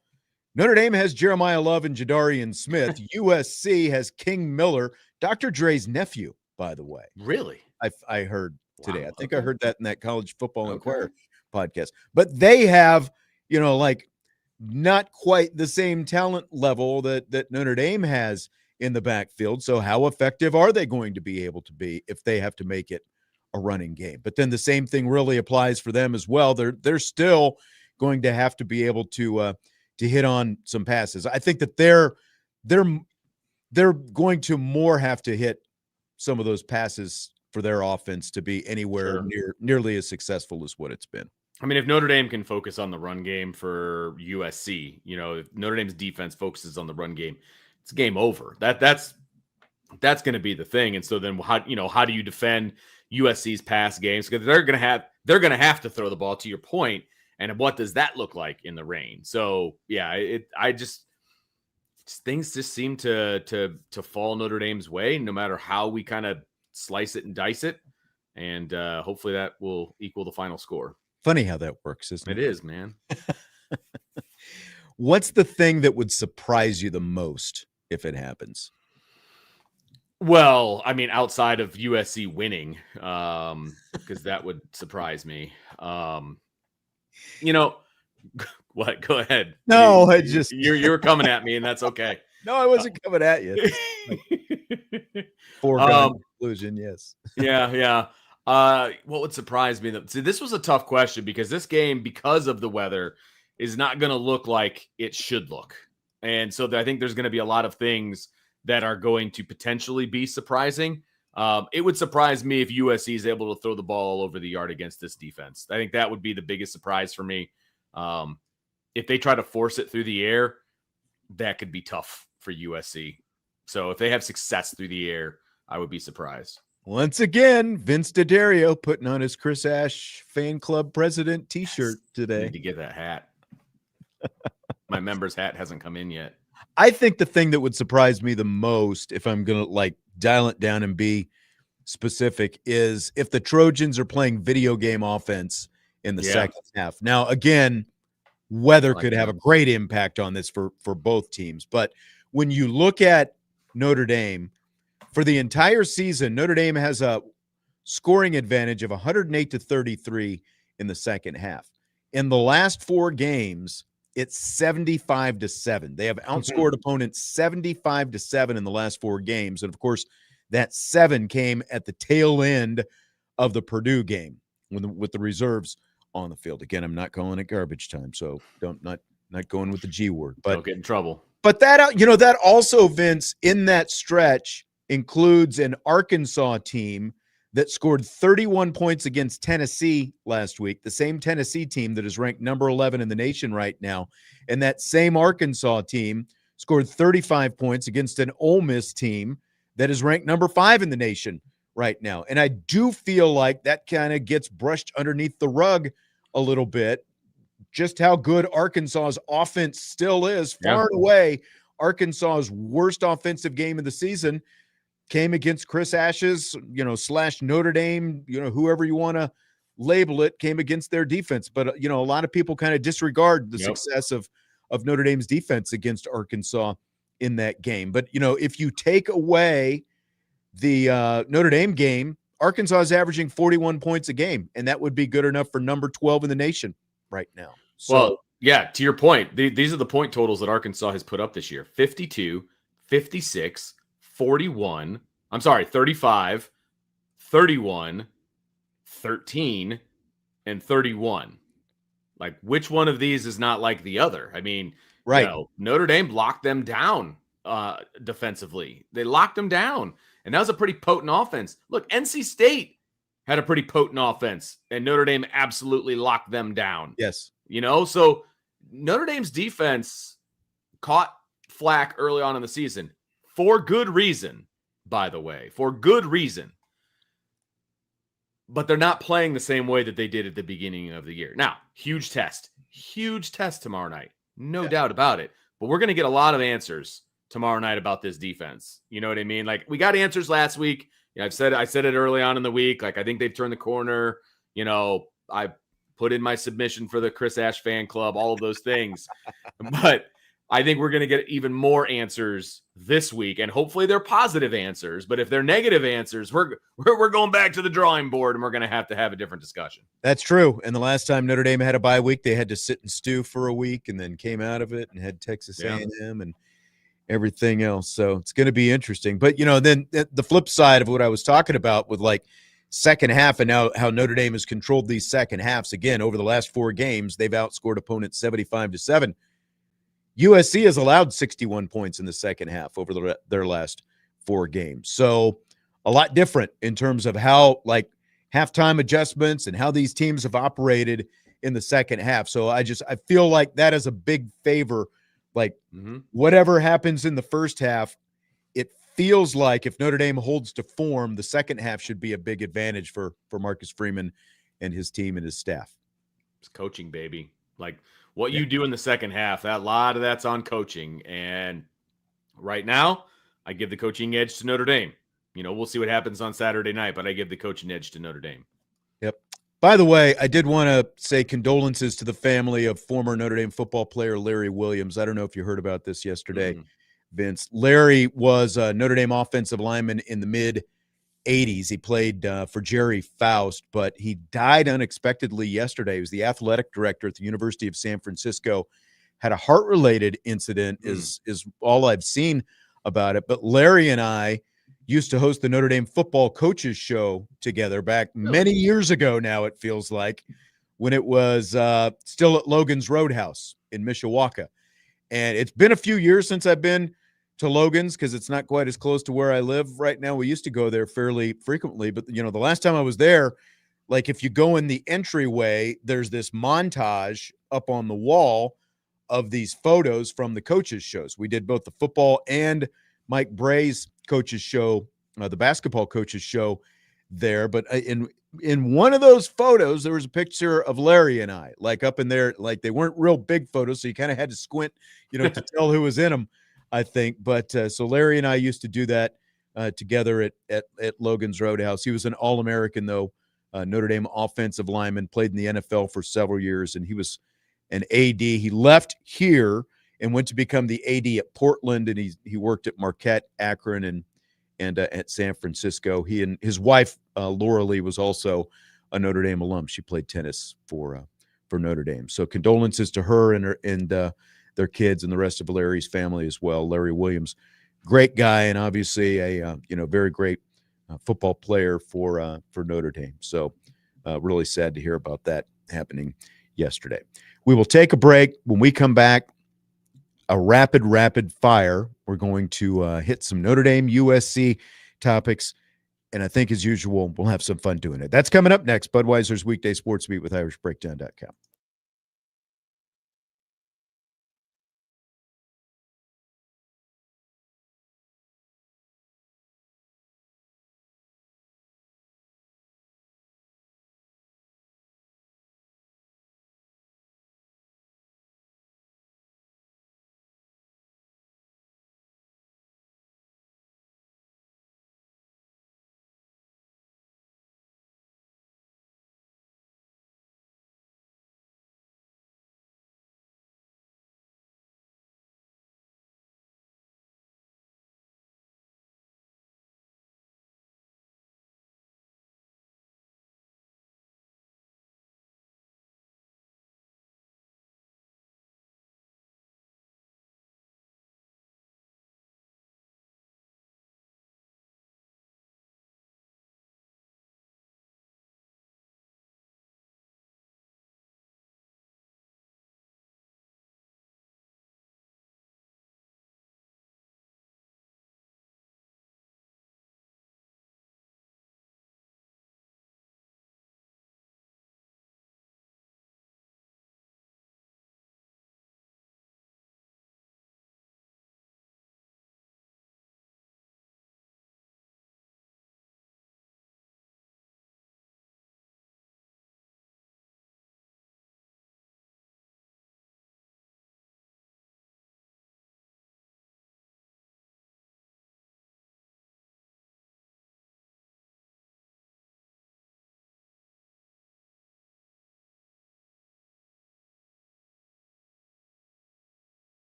Notre Dame has Jeremiah Love and Jadarian Smith. USC has King Miller, Dr. Dre's nephew, by the way. Really? I heard today. Wow, I think okay. I heard that in that College Football Inquirer podcast. But they have, you know, like not quite the same talent level that Notre Dame has in the backfield. So how effective are they going to be able to be if they have to make it a running game? But then the same thing really applies for them as well. They're still going to have to be able to hit on some passes. I think that they're going to more have to hit some of those passes for their offense to be anywhere nearly as successful as what it's been. I mean, if Notre Dame can focus on the run game for USC, you know, if Notre Dame's defense focuses on the run game, it's game over. That's going to be the thing. And so then how do you defend USC's pass games? Because they're going to have to throw the ball, to your point. And what does that look like in the rain? So yeah, things just seem to fall Notre Dame's way, no matter how we kind of slice it and dice it. And hopefully that will equal the final score. Funny how that works, isn't it? It is, man. What's the thing that would surprise you the most if it happens? Well, I mean, outside of USC winning, because that would surprise me. You know, what? Go ahead. No, you were coming at me, and that's okay. No, I wasn't coming at you. Foregone conclusion, yes. Yeah. What would surprise me? See, this was a tough question because this game, because of the weather, is not going to look like it should look. And so I think there's going to be a lot of things that are going to potentially be surprising. It would surprise me if USC is able to throw the ball all over the yard against this defense. I think that would be the biggest surprise for me. If they try to force it through the air, that could be tough for USC. So if they have success through the air, I would be surprised. Once again, Vince D'Addario putting on his Chris Ash fan club president t-shirt today. I need to get that hat. My member's hat hasn't come in yet. I think the thing that would surprise me the most, if I'm going to like dial it down and be specific, is if the Trojans are playing video game offense in the second half. Now, again, weather could have a great impact on this for both teams. But when you look at Notre Dame, for the entire season, Notre Dame has a scoring advantage of 108-33 in the second half. In the last 4 games, it's 75-7. They have outscored opponents 75-7 in the last 4 games. And of course, that 7 came at the tail end of the Purdue game with the reserves on the field. Again, I'm not calling it garbage time, so not going with the G word. But don't get in trouble. But that, that also, Vince, in that stretch includes an Arkansas team that scored 31 points against Tennessee last week, the same Tennessee team that is ranked number 11 in the nation right now. And that same Arkansas team scored 35 points against an Ole Miss team that is ranked number 5 in the nation right now. And I do feel like that kind of gets brushed underneath the rug a little bit, just how good Arkansas's offense still is. Far and away, Arkansas's worst offensive game of the season came against Chris Ash's, / Notre Dame, whoever you want to label it, came against their defense. But, a lot of people kind of disregard the success of Notre Dame's defense against Arkansas in that game. But, if you take away the Notre Dame game, Arkansas is averaging 41 points a game, and that would be good enough for number 12 in the nation right now. So, well, yeah, to your point, these are the point totals that Arkansas has put up this year: 52, 56, 41, 35, 31, 13, and 31. Like, which one of these is not like the other? I mean, right. Notre Dame locked them down defensively. They locked them down, and that was a pretty potent offense. Look, NC State had a pretty potent offense, and Notre Dame absolutely locked them down. Yes. So Notre Dame's defense caught flack early on in the season for good reason, by the way, for good reason. But they're not playing the same way that they did at the beginning of the year. Now, huge test tomorrow night. No doubt about it. But we're going to get a lot of answers tomorrow night about this defense. You know what I mean? Like, we got answers last week. I said it early on in the week. Like, I think they've turned the corner. I put in my submission for the Chris Ash fan club, all of those things. But I think we're going to get even more answers this week, and hopefully they're positive answers. But if they're negative answers, we're going back to the drawing board, and we're going to have a different discussion. That's true. And the last time Notre Dame had a bye week, they had to sit and stew for a week, and then came out of it and had Texas A&M and everything else. So it's going to be interesting. But then the flip side of what I was talking about with like second half, and now how Notre Dame has controlled these second halves again over the last 4 games, they've outscored opponents 75-7. USC has allowed 61 points in the second half over their last 4 games. So a lot different in terms of how, like, halftime adjustments and how these teams have operated in the second half. So I feel like that is a big favor. Like, whatever happens in the first half, it feels like if Notre Dame holds to form, the second half should be a big advantage for Marcus Freeman and his team and his staff. It's coaching, baby. Like, what you do in the second half, a lot of that's on coaching. And right now, I give the coaching edge to Notre Dame. We'll see what happens on Saturday night, but I give the coaching edge to Notre Dame. Yep. By the way, I did want to say condolences to the family of former Notre Dame football player Larry Williams. I don't know if you heard about this yesterday, Vince. Larry was a Notre Dame offensive lineman in the mid-'80s. He played for Jerry Faust, but he died unexpectedly yesterday. He was the athletic director at the University of San Francisco. Had a heart-related incident is all I've seen about it. But Larry and I used to host the Notre Dame football coaches show together back many years ago now, it feels like, when it was still at Logan's Roadhouse in Mishawaka. And it's been a few years since I've been to Logan's because it's not quite as close to where I live right now. We used to go there fairly frequently. But, the last time I was there, like, if you go in the entryway, there's this montage up on the wall of these photos from the coaches shows. We did both the football and Mike Bray's coaches show, the basketball coaches show there. But in one of those photos, there was a picture of Larry and I, like, up in there. Like, they weren't real big photos, so you kind of had to squint, to tell who was in them, I think. But so Larry and I used to do that together at Logan's Roadhouse. He was an All-American, though, Notre Dame offensive lineman, played in the NFL for several years, and he was an AD. He left here and went to become the AD at Portland, and he worked at Marquette, Akron, and at San Francisco. He and his wife, Laura Lee, was also a Notre Dame alum. She played tennis for Notre Dame. So condolences to her and their kids and the rest of Larry's family as well. Larry Williams, great guy, and obviously a very great football player for Notre Dame. So really sad to hear about that happening yesterday. We will take a break. When we come back, a rapid fire. We're going to hit some Notre Dame USC topics. And I think, as usual, we'll have some fun doing it. That's coming up next. Budweiser's Weekday Sports Beat with IrishBreakdown.com.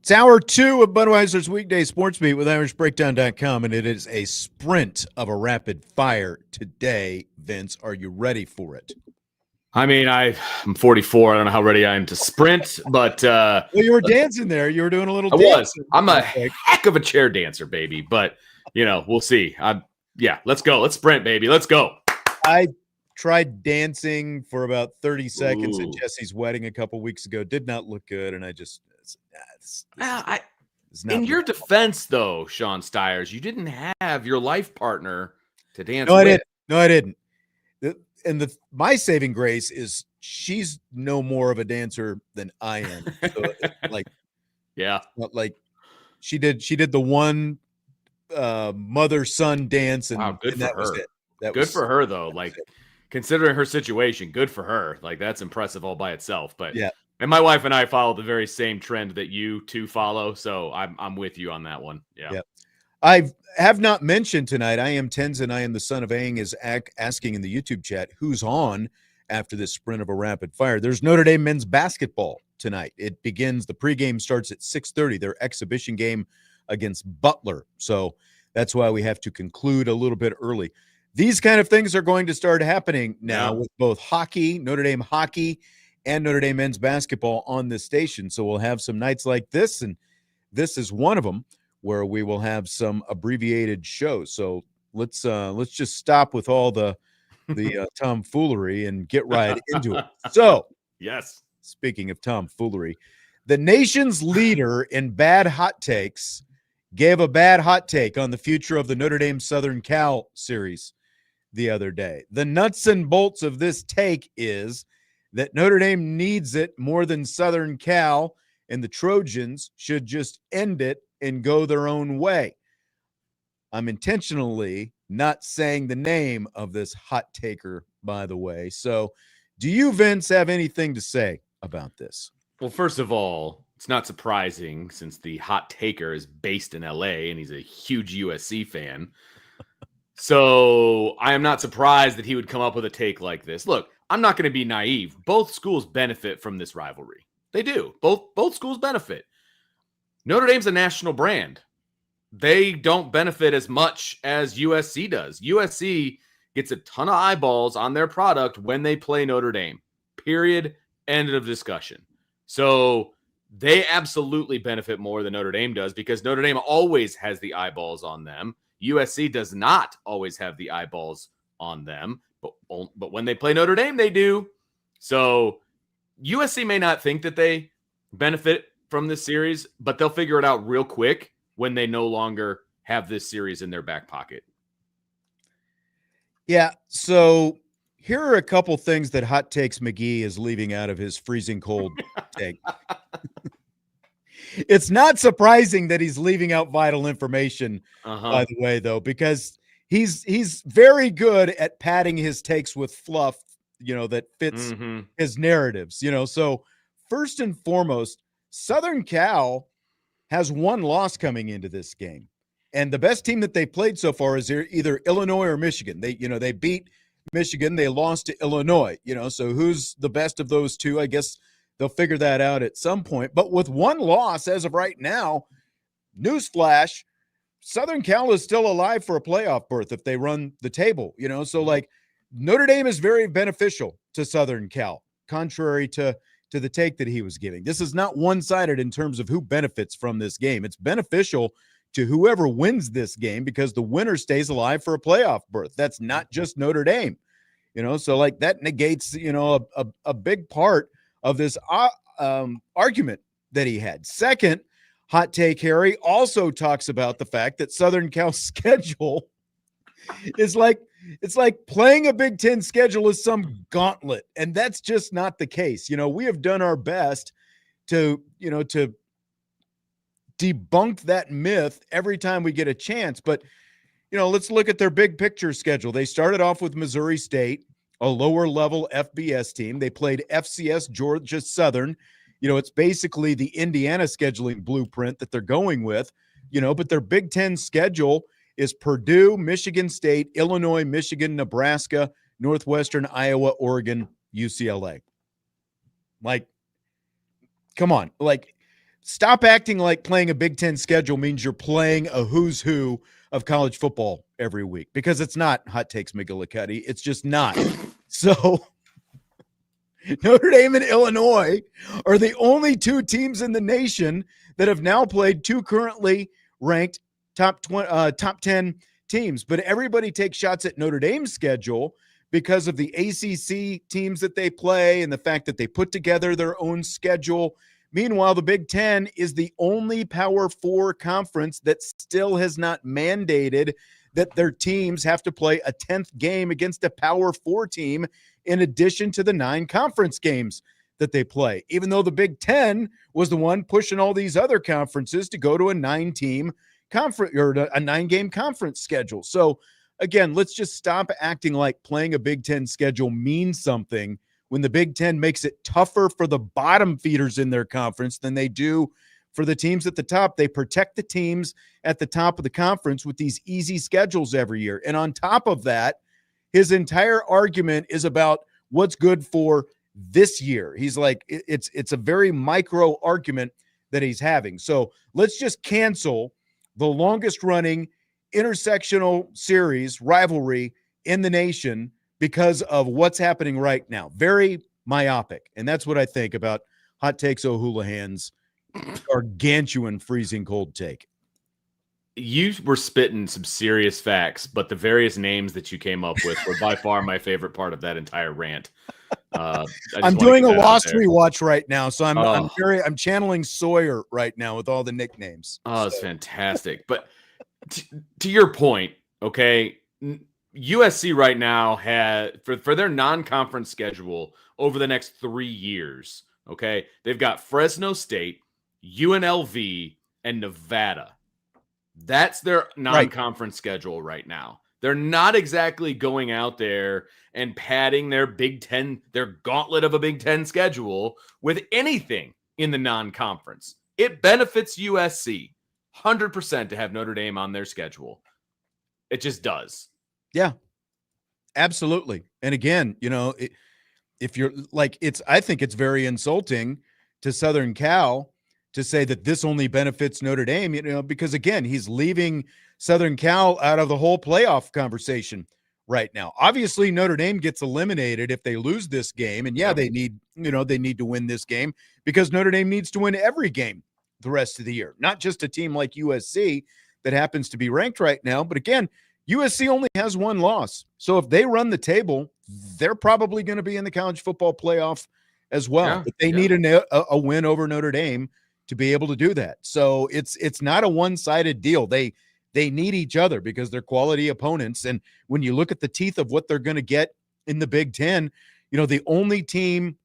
It's hour 2 of Budweiser's weekday sports beat with IrishBreakdown.com, and it is a sprint of a rapid fire today. Vince, are you ready for it? I mean, I'm 44. I don't know how ready I am to sprint, but well, you were dancing there. You were doing a little. I was. I'm a heck of a chair dancer, baby. But we'll see. Let's go. Let's sprint, baby. Let's go. I tried dancing for about 30 seconds at Jesse's wedding a couple weeks ago. Did not look good, and I just. In your defense, though, Sean Stiers, you didn't have your life partner to dance with. No, I didn't. And my saving grace is she's no more of a dancer than I am. So she did the one mother-son dance, and, good and for that her. was it. Good for her, though. Considering her situation, good for her. That's impressive all by itself. But yeah. And my wife and I follow the very same trend that you two follow, so I'm with you on that one. Yeah. I have not mentioned tonight. I am Tenzin. I am the son of Aang is asking in the YouTube chat who's on after this sprint of a rapid fire. There's Notre Dame men's basketball tonight. It begins. The pregame starts at 6:30. Their exhibition game against Butler. So that's why we have to conclude a little bit early. These kind of things are going to start happening now with both hockey, Notre Dame hockey, and Notre Dame men's basketball on this station. So we'll have some nights like this, and this is one of them where we will have some abbreviated shows. So let's just stop with all the tomfoolery and get right into it. So, yes, speaking of tomfoolery, the nation's leader in bad hot takes gave a bad hot take on the future of the Notre Dame Southern Cal series the other day. The nuts and bolts of this take is that Notre Dame needs it more than Southern Cal, and the Trojans should just end it and go their own way. I'm intentionally not saying the name of this hot taker, by the way. So do you, Vince, have anything to say about this? Well, first of all, it's not surprising since the hot taker is based in LA and he's a huge USC fan. So I am not surprised that he would come up with a take like this. Look, I'm not going to be naive. Both schools benefit from this rivalry. They do. Both schools benefit. Notre Dame's a national brand. They don't benefit as much as USC does. USC gets a ton of eyeballs on their product when they play Notre Dame. Period. End of discussion. So they absolutely benefit more than Notre Dame does because Notre Dame always has the eyeballs on them. USC does not always have the eyeballs on them. But when they play Notre Dame, they do. So USC may not think that they benefit from this series, but they'll figure it out real quick when they no longer have this series in their back pocket. Yeah, so here are a couple things that Hot Takes McGee is leaving out of his freezing cold take. It's not surprising that he's leaving out vital information, by the way, though, because he's very good at padding his takes with fluff, that fits his narratives, So first and foremost, Southern Cal has one loss coming into this game. And the best team that they played so far is either Illinois or Michigan. They beat Michigan. They lost to Illinois, so who's the best of those two? I guess they'll figure that out at some point. But with one loss as of right now, newsflash, Southern Cal is still alive for a playoff berth if they run the table, So Notre Dame is very beneficial to Southern Cal, contrary to the take that he was giving. This is not one-sided in terms of who benefits from this game. It's beneficial to whoever wins this game because the winner stays alive for a playoff berth. That's not just Notre Dame, So that negates, a big part of this argument that he had. Second, hot take Harry also talks about the fact that Southern Cal's schedule is it's like playing a Big Ten schedule is some gauntlet, and that's just not the case. We have done our best to debunk that myth every time we get a chance. But, let's look at their big picture schedule. They started off with Missouri State, a lower level FBS team. They played FCS Georgia Southern. It's basically the Indiana scheduling blueprint that they're going with, but their Big Ten schedule is Purdue, Michigan State, Illinois, Michigan, Nebraska, Northwestern, Iowa, Oregon, UCLA. Come on. stop acting like playing a Big Ten schedule means you're playing a who's who of college football every week, because it's not. Hot takes, McGillicuddy. It's just not. So Notre Dame and Illinois are the only two teams in the nation that have now played two currently ranked top 10 teams. But everybody takes shots at Notre Dame's schedule because of the ACC teams that they play and the fact that they put together their own schedule. Meanwhile, the Big Ten is the only Power 4 conference that still has not mandated that their teams have to play a 10th game against a Power 4 team in addition to the 9 conference games that they play, even though the Big Ten was the one pushing all these other conferences to go to a 9-team conference or a 9-game conference schedule. So again, let's just stop acting like playing a Big Ten schedule means something when the Big Ten makes it tougher for the bottom feeders in their conference than they do for the teams at the top. They protect the teams at the top of the conference with these easy schedules every year. And on top of that, his entire argument is about what's good for this year. He's like, it's a very micro argument that he's having. So let's just cancel the longest running intersectional series rivalry in the nation because of what's happening right now. Very myopic. And that's what I think about Hot Takes O'Houlihan's gargantuan freezing cold take. You were spitting some serious facts, but the various names that you came up with were by far my favorite part of that entire rant. I'm doing a Lost rewatch right now, so I'm channeling Sawyer right now with all the nicknames. Oh, it's fantastic. But to your point, okay, USC right now had for their non-conference schedule over the next 3 years, okay, they've got Fresno State, UNLV, and Nevada. That's their non-conference schedule right now. They're not exactly going out there and padding their Big Ten, their gauntlet of a Big Ten schedule with anything in the non-conference. It benefits USC 100% to have Notre Dame on their schedule. It just does. Yeah, absolutely. And again, if you're like, I think it's very insulting to Southern Cal to say that this only benefits Notre Dame, because again, he's leaving Southern Cal out of the whole playoff conversation right now. Obviously, Notre Dame gets eliminated if they lose this game. And they need to win this game because Notre Dame needs to win every game the rest of the year, not just a team like USC that happens to be ranked right now. But again, USC only has one loss. So if they run the table, they're probably going to be in the college football playoff as well. Yeah, but they need a win over Notre Dame to be able to do that. So it's not a one-sided deal. They need each other because they're quality opponents. And when you look at the teeth of what they're going to get in the Big Ten, the only team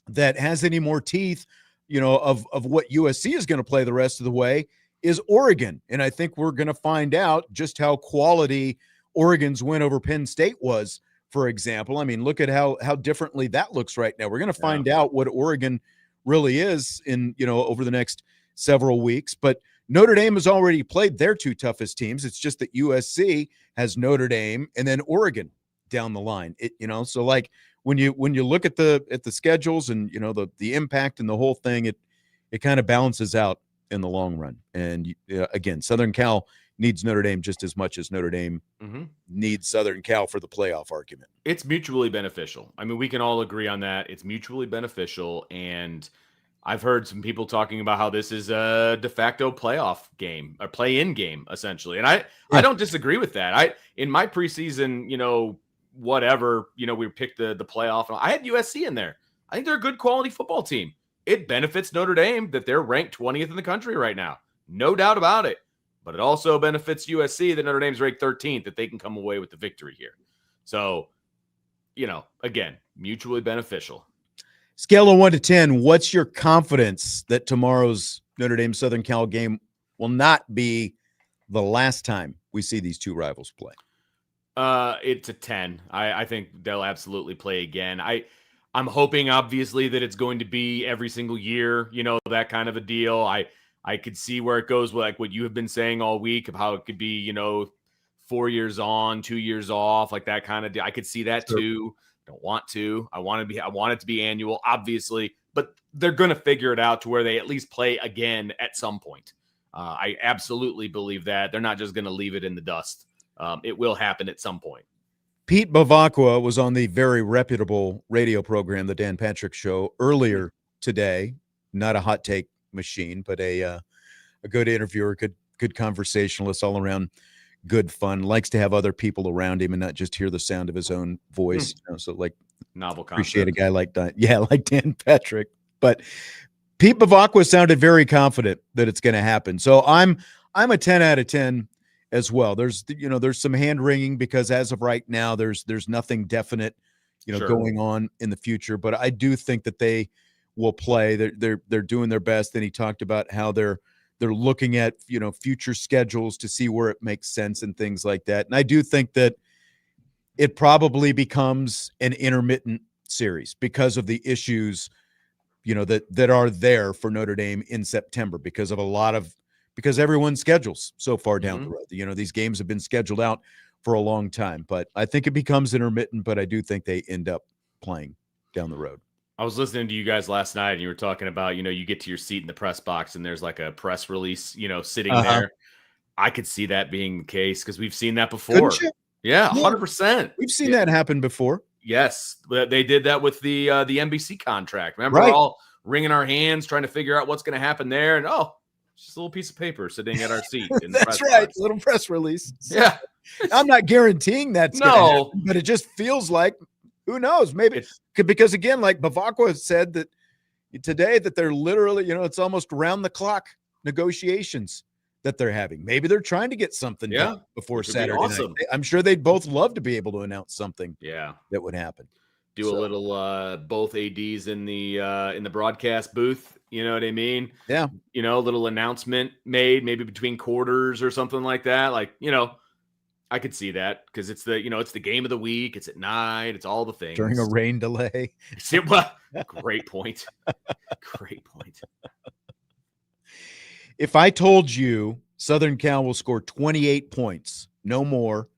that has any more teeth, of what USC is going to play the rest of the way is Oregon. And I think we're going to find out just how quality Oregon's win over Penn State was, for example. I mean, look at how differently that looks right now. We're going to find out what Oregon really is in, over the next several weeks. But Notre Dame has already played their two toughest teams. It's just that USC has Notre Dame and then Oregon down the line. So like when you look at the schedules and the impact and the whole thing, it kind of balances out in the long run. And again, Southern Cal needs Notre Dame just as much as Notre Dame needs Southern Cal for the playoff argument. It's mutually beneficial. I mean, we can all agree on that. It's mutually beneficial. And I've heard some people talking about how this is a de facto playoff game, a play-in game, essentially. And I don't disagree with that. In my preseason, whatever, we picked the playoff. I had USC in there. I think they're a good quality football team. It benefits Notre Dame that they're ranked 20th in the country right now. No doubt about it. But it also benefits USC that Notre Dame's ranked 13th, that they can come away with the victory here. So, again, mutually beneficial. Scale of 1 to 10, what's your confidence that tomorrow's Notre Dame Southern Cal game will not be the last time we see these two rivals play? It's a 10. I think they'll absolutely play again. I'm hoping, obviously, that it's going to be every single year, that kind of a deal. I could see where it goes, like what you have been saying all week of how it could be, 4 years on, 2 years off, like that kind of deal. I could see that too. Don't want to. I want it to be annual, obviously, but they're going to figure it out to where they at least play again at some point. I absolutely believe that. They're not just going to leave it in the dust. It will happen at some point. Pete Bavacqua was on the very reputable radio program, the Dan Patrick Show, earlier today. Not a hot take machine, but a good interviewer, good conversationalist, all around good fun. Likes to have other people around him and not just hear the sound of his own voice. So like, Novel concept. Appreciate a guy like like Dan Patrick. But Pete Bavacqua sounded very confident that it's going to happen. So I'm a 10 out of 10. As well. There's some hand wringing because as of right now, there's nothing definite, going on in the future. But I do think that they will play. They're doing their best. And he talked about how they're looking at future schedules to see where it makes sense and things like that. And I do think that it probably becomes an intermittent series because of the issues, that are there for Notre Dame in September because everyone's schedules so far down the road. These games have been scheduled out for a long time, but I think it becomes intermittent, but I do think they end up playing down the road. I was listening to you guys last night and you were talking about, you get to your seat in the press box and there's like a press release, sitting there. I could see that being the case because we've seen that before. Couldn't you? Yeah, 100%. We've seen that happen before. Yes. They did that with the NBC contract. Remember, Right. We're all wringing our hands trying to figure out what's going to happen there. And it's just a little piece of paper sitting at our seat. In the That's press right. box. Little press release. Yeah. I'm not guaranteeing that's gonna happen, but it just feels like, who knows? Maybe because again, like Bavacqua said that today that they're literally, it's almost round the clock negotiations that they're having. Maybe they're trying to get something done before Saturday night. I'm sure they'd both love to be able to announce something that would happen. Do a little both ADs in the broadcast booth. You know what I mean? Yeah. A little announcement made maybe between quarters or something like that. Like, I could see that because it's the game of the week. It's at night. It's all the things. During a rain delay. Great point. Great point. If I told you Southern Cal will score 28 points, no more,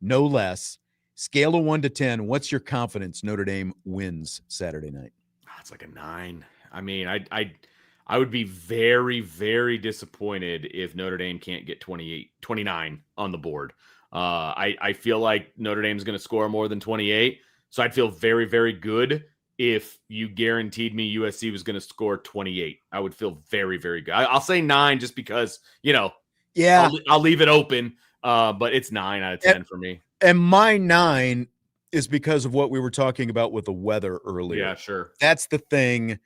no less, scale of 1 to 10, what's your confidence Notre Dame wins Saturday night? It's like a 9. I mean, I would be very, very disappointed if Notre Dame can't get 29 on the board. I feel like Notre Dame's going to score more than 28. So I'd feel very, very good if you guaranteed me USC was going to score 28. I would feel very, very good. I'll say 9 just because, I'll leave it open. But it's 9 out of 10 for me. And my 9 is because of what we were talking about with the weather earlier. Yeah, sure. That's the thing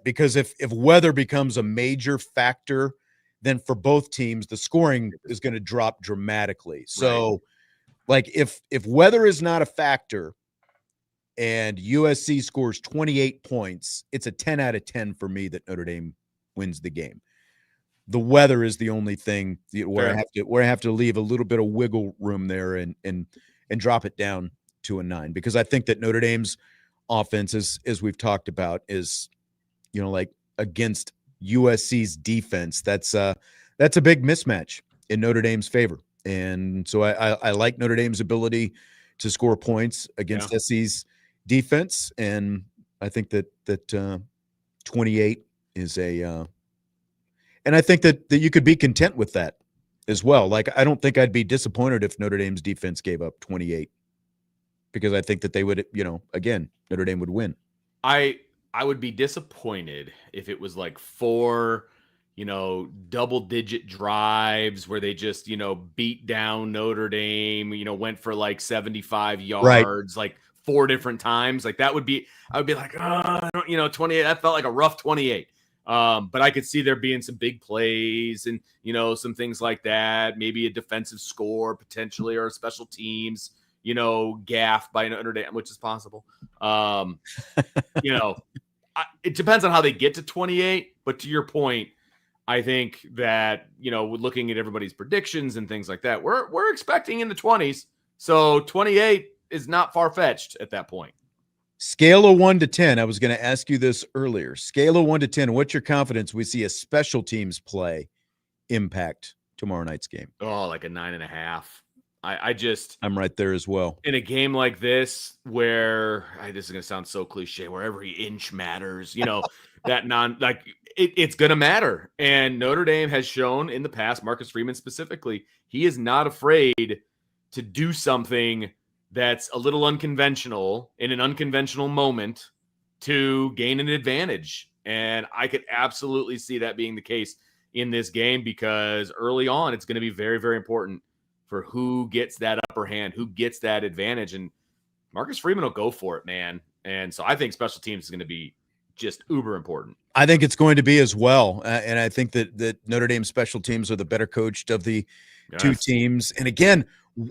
because if weather becomes a major factor, then for both teams, the scoring is going to drop dramatically. So like if weather is not a factor and USC scores 28 points, it's a 10 out of 10 for me that Notre Dame wins the game. The weather is the only thing where I have to leave a little bit of wiggle room there and drop it down to a 9 because I think that Notre Dame's offense, as we've talked about, is like against USC's defense. That's a big mismatch in Notre Dame's favor, and so I like Notre Dame's ability to score points against SC's defense, and I think that 28 is and I think that you could be content with that as well. Like, I don't think I'd be disappointed if Notre Dame's defense gave up 28 because I think that they would, again, Notre Dame would win. I would be disappointed if it was like 4, double-digit drives where they just, beat down Notre Dame, went for like 75 yards, like 4 different times. Like I would be like, 28. That felt like a rough 28. But I could see there being some big plays and, some things like that. Maybe a defensive score potentially or special teams, gaff by Notre Dame, which is possible. It depends on how they get to 28. But to your point, I think that, looking at everybody's predictions and things like that, we're expecting in the 20s. So 28 is not far-fetched at that point. Scale of 1 to 10. I was going to ask you this earlier. Scale of 1 to 10. What's your confidence we see a special teams play impact tomorrow night's game? Oh, like a 9.5. I'm right there as well. In a game like this, where this is going to sound so cliche, where every inch matters, it's going to matter. And Notre Dame has shown in the past, Marcus Freeman specifically, he is not afraid to do something that's a little unconventional in an unconventional moment to gain an advantage. And I could absolutely see that being the case in this game, because early on, it's going to be very, very important for who gets that upper hand, who gets that advantage. And Marcus Freeman will go for it, man. And so I think special teams is going to be just uber important. I think it's going to be as well. And I think that Notre Dame special teams are the better coached of the two teams. And again,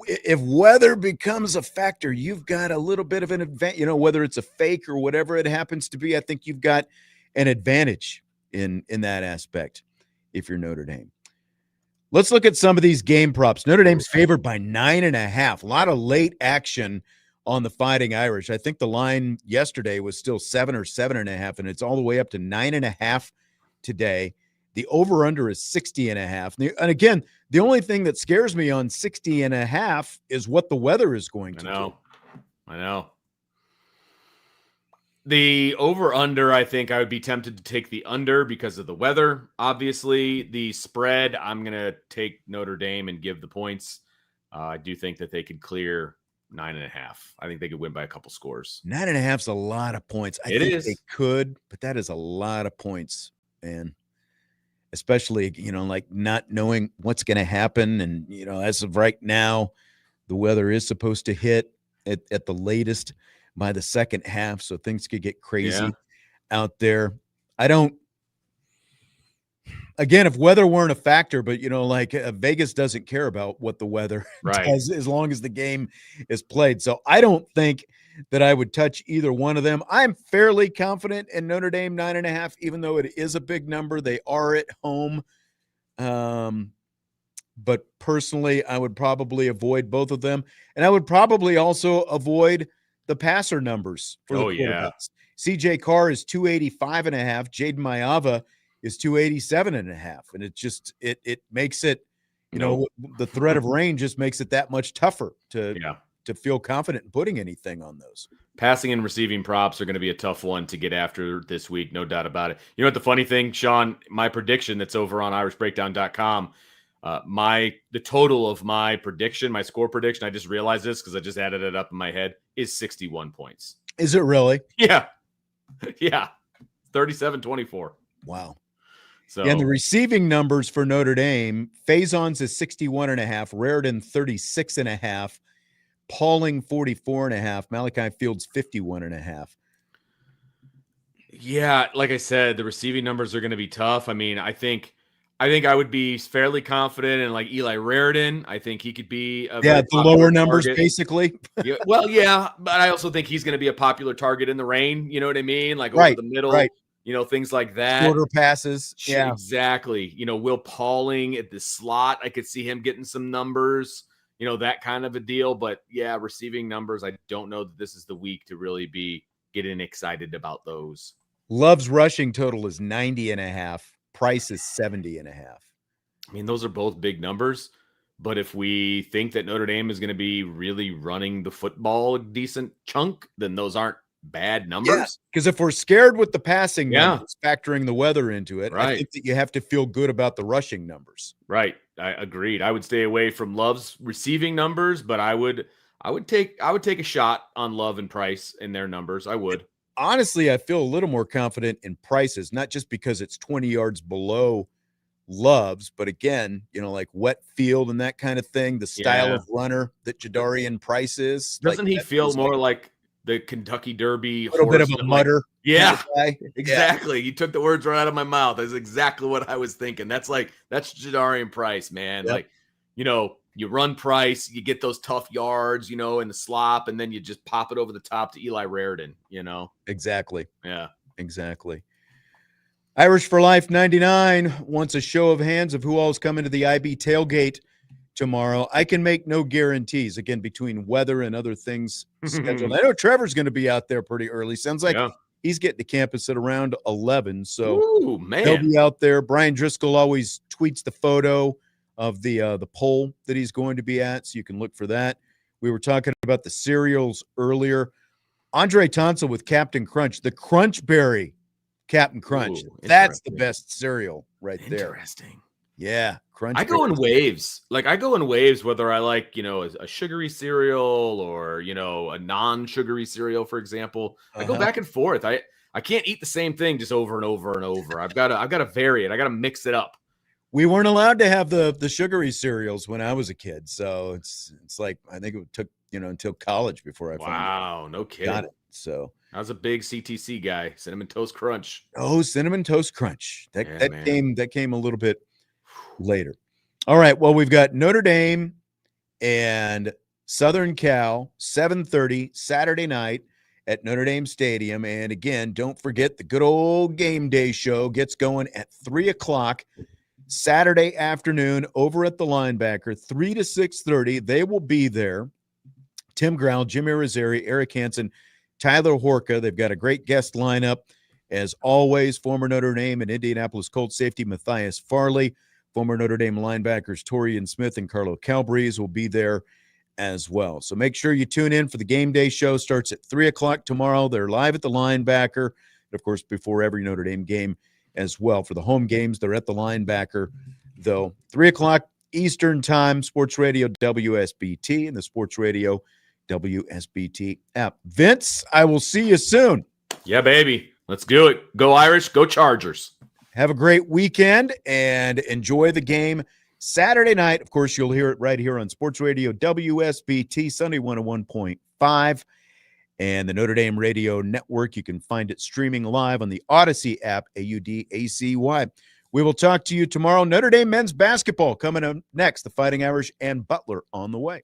if weather becomes a factor, you've got a little bit of an advantage, whether it's a fake or whatever it happens to be. I think you've got an advantage in that aspect if you're Notre Dame. Let's look at some of these game props. Notre Dame's favored by 9.5. A lot of late action on the Fighting Irish. I think the line yesterday was still 7 or 7.5, and it's all the way up to 9.5 today. The over-under is 60.5. And again, the only thing that scares me on 60.5 is what the weather is going to do. I know. The over-under, I think I would be tempted to take the under because of the weather. Obviously, the spread, I'm going to take Notre Dame and give the points. I do think that they could clear 9.5. I think they could win by a couple scores. 9.5 is a lot of points. I think they could, but that is a lot of points, man. Especially, like not knowing what's going to happen. And, as of right now, the weather is supposed to hit at the latest by the second half, so things could get crazy out there. Again, if weather weren't a factor, but Vegas doesn't care about what the weather does as long as the game is played. So I don't think that I would touch either one of them. I'm fairly confident in Notre Dame 9.5, even though it is a big number. They are at home. But personally, I would probably avoid both of them. And I would probably also avoid the passer numbers for the quarterbacks. CJ Carr is 285.5. Jaden Mayava is 287.5. And it makes it, the threat of rain just makes it that much tougher to feel confident in putting anything on those. Passing and receiving props are going to be a tough one to get after this week, no doubt about it. You know what the funny thing, Sean, my prediction that's over on irishbreakdown.com, the total of my prediction, my score prediction, I just realized this because I just added it up in my head, is 61 points. Is it really? Yeah. 37-24. Wow. So, and the receiving numbers for Notre Dame, Faison's is 61.5, Raridan 36.5, Pauling 44.5, Malachi Fields 51.5. Yeah, like I said, the receiving numbers are going to be tough. I mean, I think I would be fairly confident in like Eli Raridan. I think he could be the lower numbers basically. But I also think he's going to be a popular target in the rain. You know what I mean? Like over the middle, things like that. Shorter passes. Yeah, exactly. Will Pauling at the slot, I could see him getting some numbers. That kind of a deal. But yeah, receiving numbers, I don't know that this is the week to really be getting excited about those. Love's rushing total is 90.5. Price is 70.5. I mean, those are both big numbers, but if we think that Notre Dame is going to be really running the football a decent chunk, then those aren't bad numbers. Because if we're scared with the passing numbers, factoring the weather into it, I think that you have to feel good about the rushing numbers. Right. I agreed. I would stay away from Love's receiving numbers, but I would take a shot on Love and Price in their numbers. I would. Honestly, I feel a little more confident in Prices, not just because it's 20 yards below Love's, but again, like wet field and that kind of thing, the style of runner that Jadarian Price is. Doesn't he feel more like the Kentucky Derby? A little bit of a mutter. Exactly. You took the words right out of my mouth. That's exactly what I was thinking. That's Jadarian Price, man. Yep. You run Price, you get those tough yards, in the slop, and then you just pop it over the top to Eli Raridan, Exactly. Yeah. Exactly. Irish for Life 99 wants a show of hands of who all's coming to the IB tailgate tomorrow. I can make no guarantees, again, between weather and other things scheduled. I know Trevor's going to be out there pretty early. Sounds like he's getting to campus at around 11, so he'll be out there. Brian Driscoll always tweets the photo of the poll that he's going to be at, so you can look for that. We were talking about the cereals earlier. Andre Tonsil with Captain Crunch, the Crunch Berry Captain Crunch. Ooh, That's the best cereal right there. Interesting. Yeah, Crunch. I go in Berries. waves. Like I go in waves, whether I like, a sugary cereal or, a non-sugary cereal, for example. I go back and forth. I can't eat the same thing just over and over and over. I've got to vary it. I got to mix it up. We weren't allowed to have the sugary cereals when I was a kid, so it's like I think it took until college before I finally No kidding. got it. So I was a big CTC guy, Cinnamon Toast Crunch. oh, Cinnamon Toast Crunch. That man. came a little bit later. All right. Well, we've got Notre Dame and Southern Cal, 7:30 Saturday night at Notre Dame Stadium. And again, don't forget the good old game day show gets going at 3:00 Saturday afternoon over at the Linebacker, 3 to 6:30. They will be there. Tim Growl, Jimmy Rosari, Eric Hansen, Tyler Horka. They've got a great guest lineup. As always, former Notre Dame and Indianapolis Colts safety Matthias Farley, former Notre Dame linebackers Torian Smith and Carlo Calabrese will be there as well. So make sure you tune in for the game day show. Starts at 3:00 tomorrow. They're live at the Linebacker. And of course, before every Notre Dame game as well. For the home games, they're at the Linebacker, though. 3:00 Eastern Time, Sports Radio WSBT and the Sports Radio WSBT app. Vince, I will see you soon. Yeah, baby. Let's do it. Go Irish. Go Chargers. Have a great weekend and enjoy the game Saturday night. Of course, you'll hear it right here on Sports Radio WSBT, Sunday 101.5, and the Notre Dame Radio Network. You can find it streaming live on the Odyssey app, AUDACY. We will talk to you tomorrow. Notre Dame men's basketball coming up next. The Fighting Irish and Butler on the way.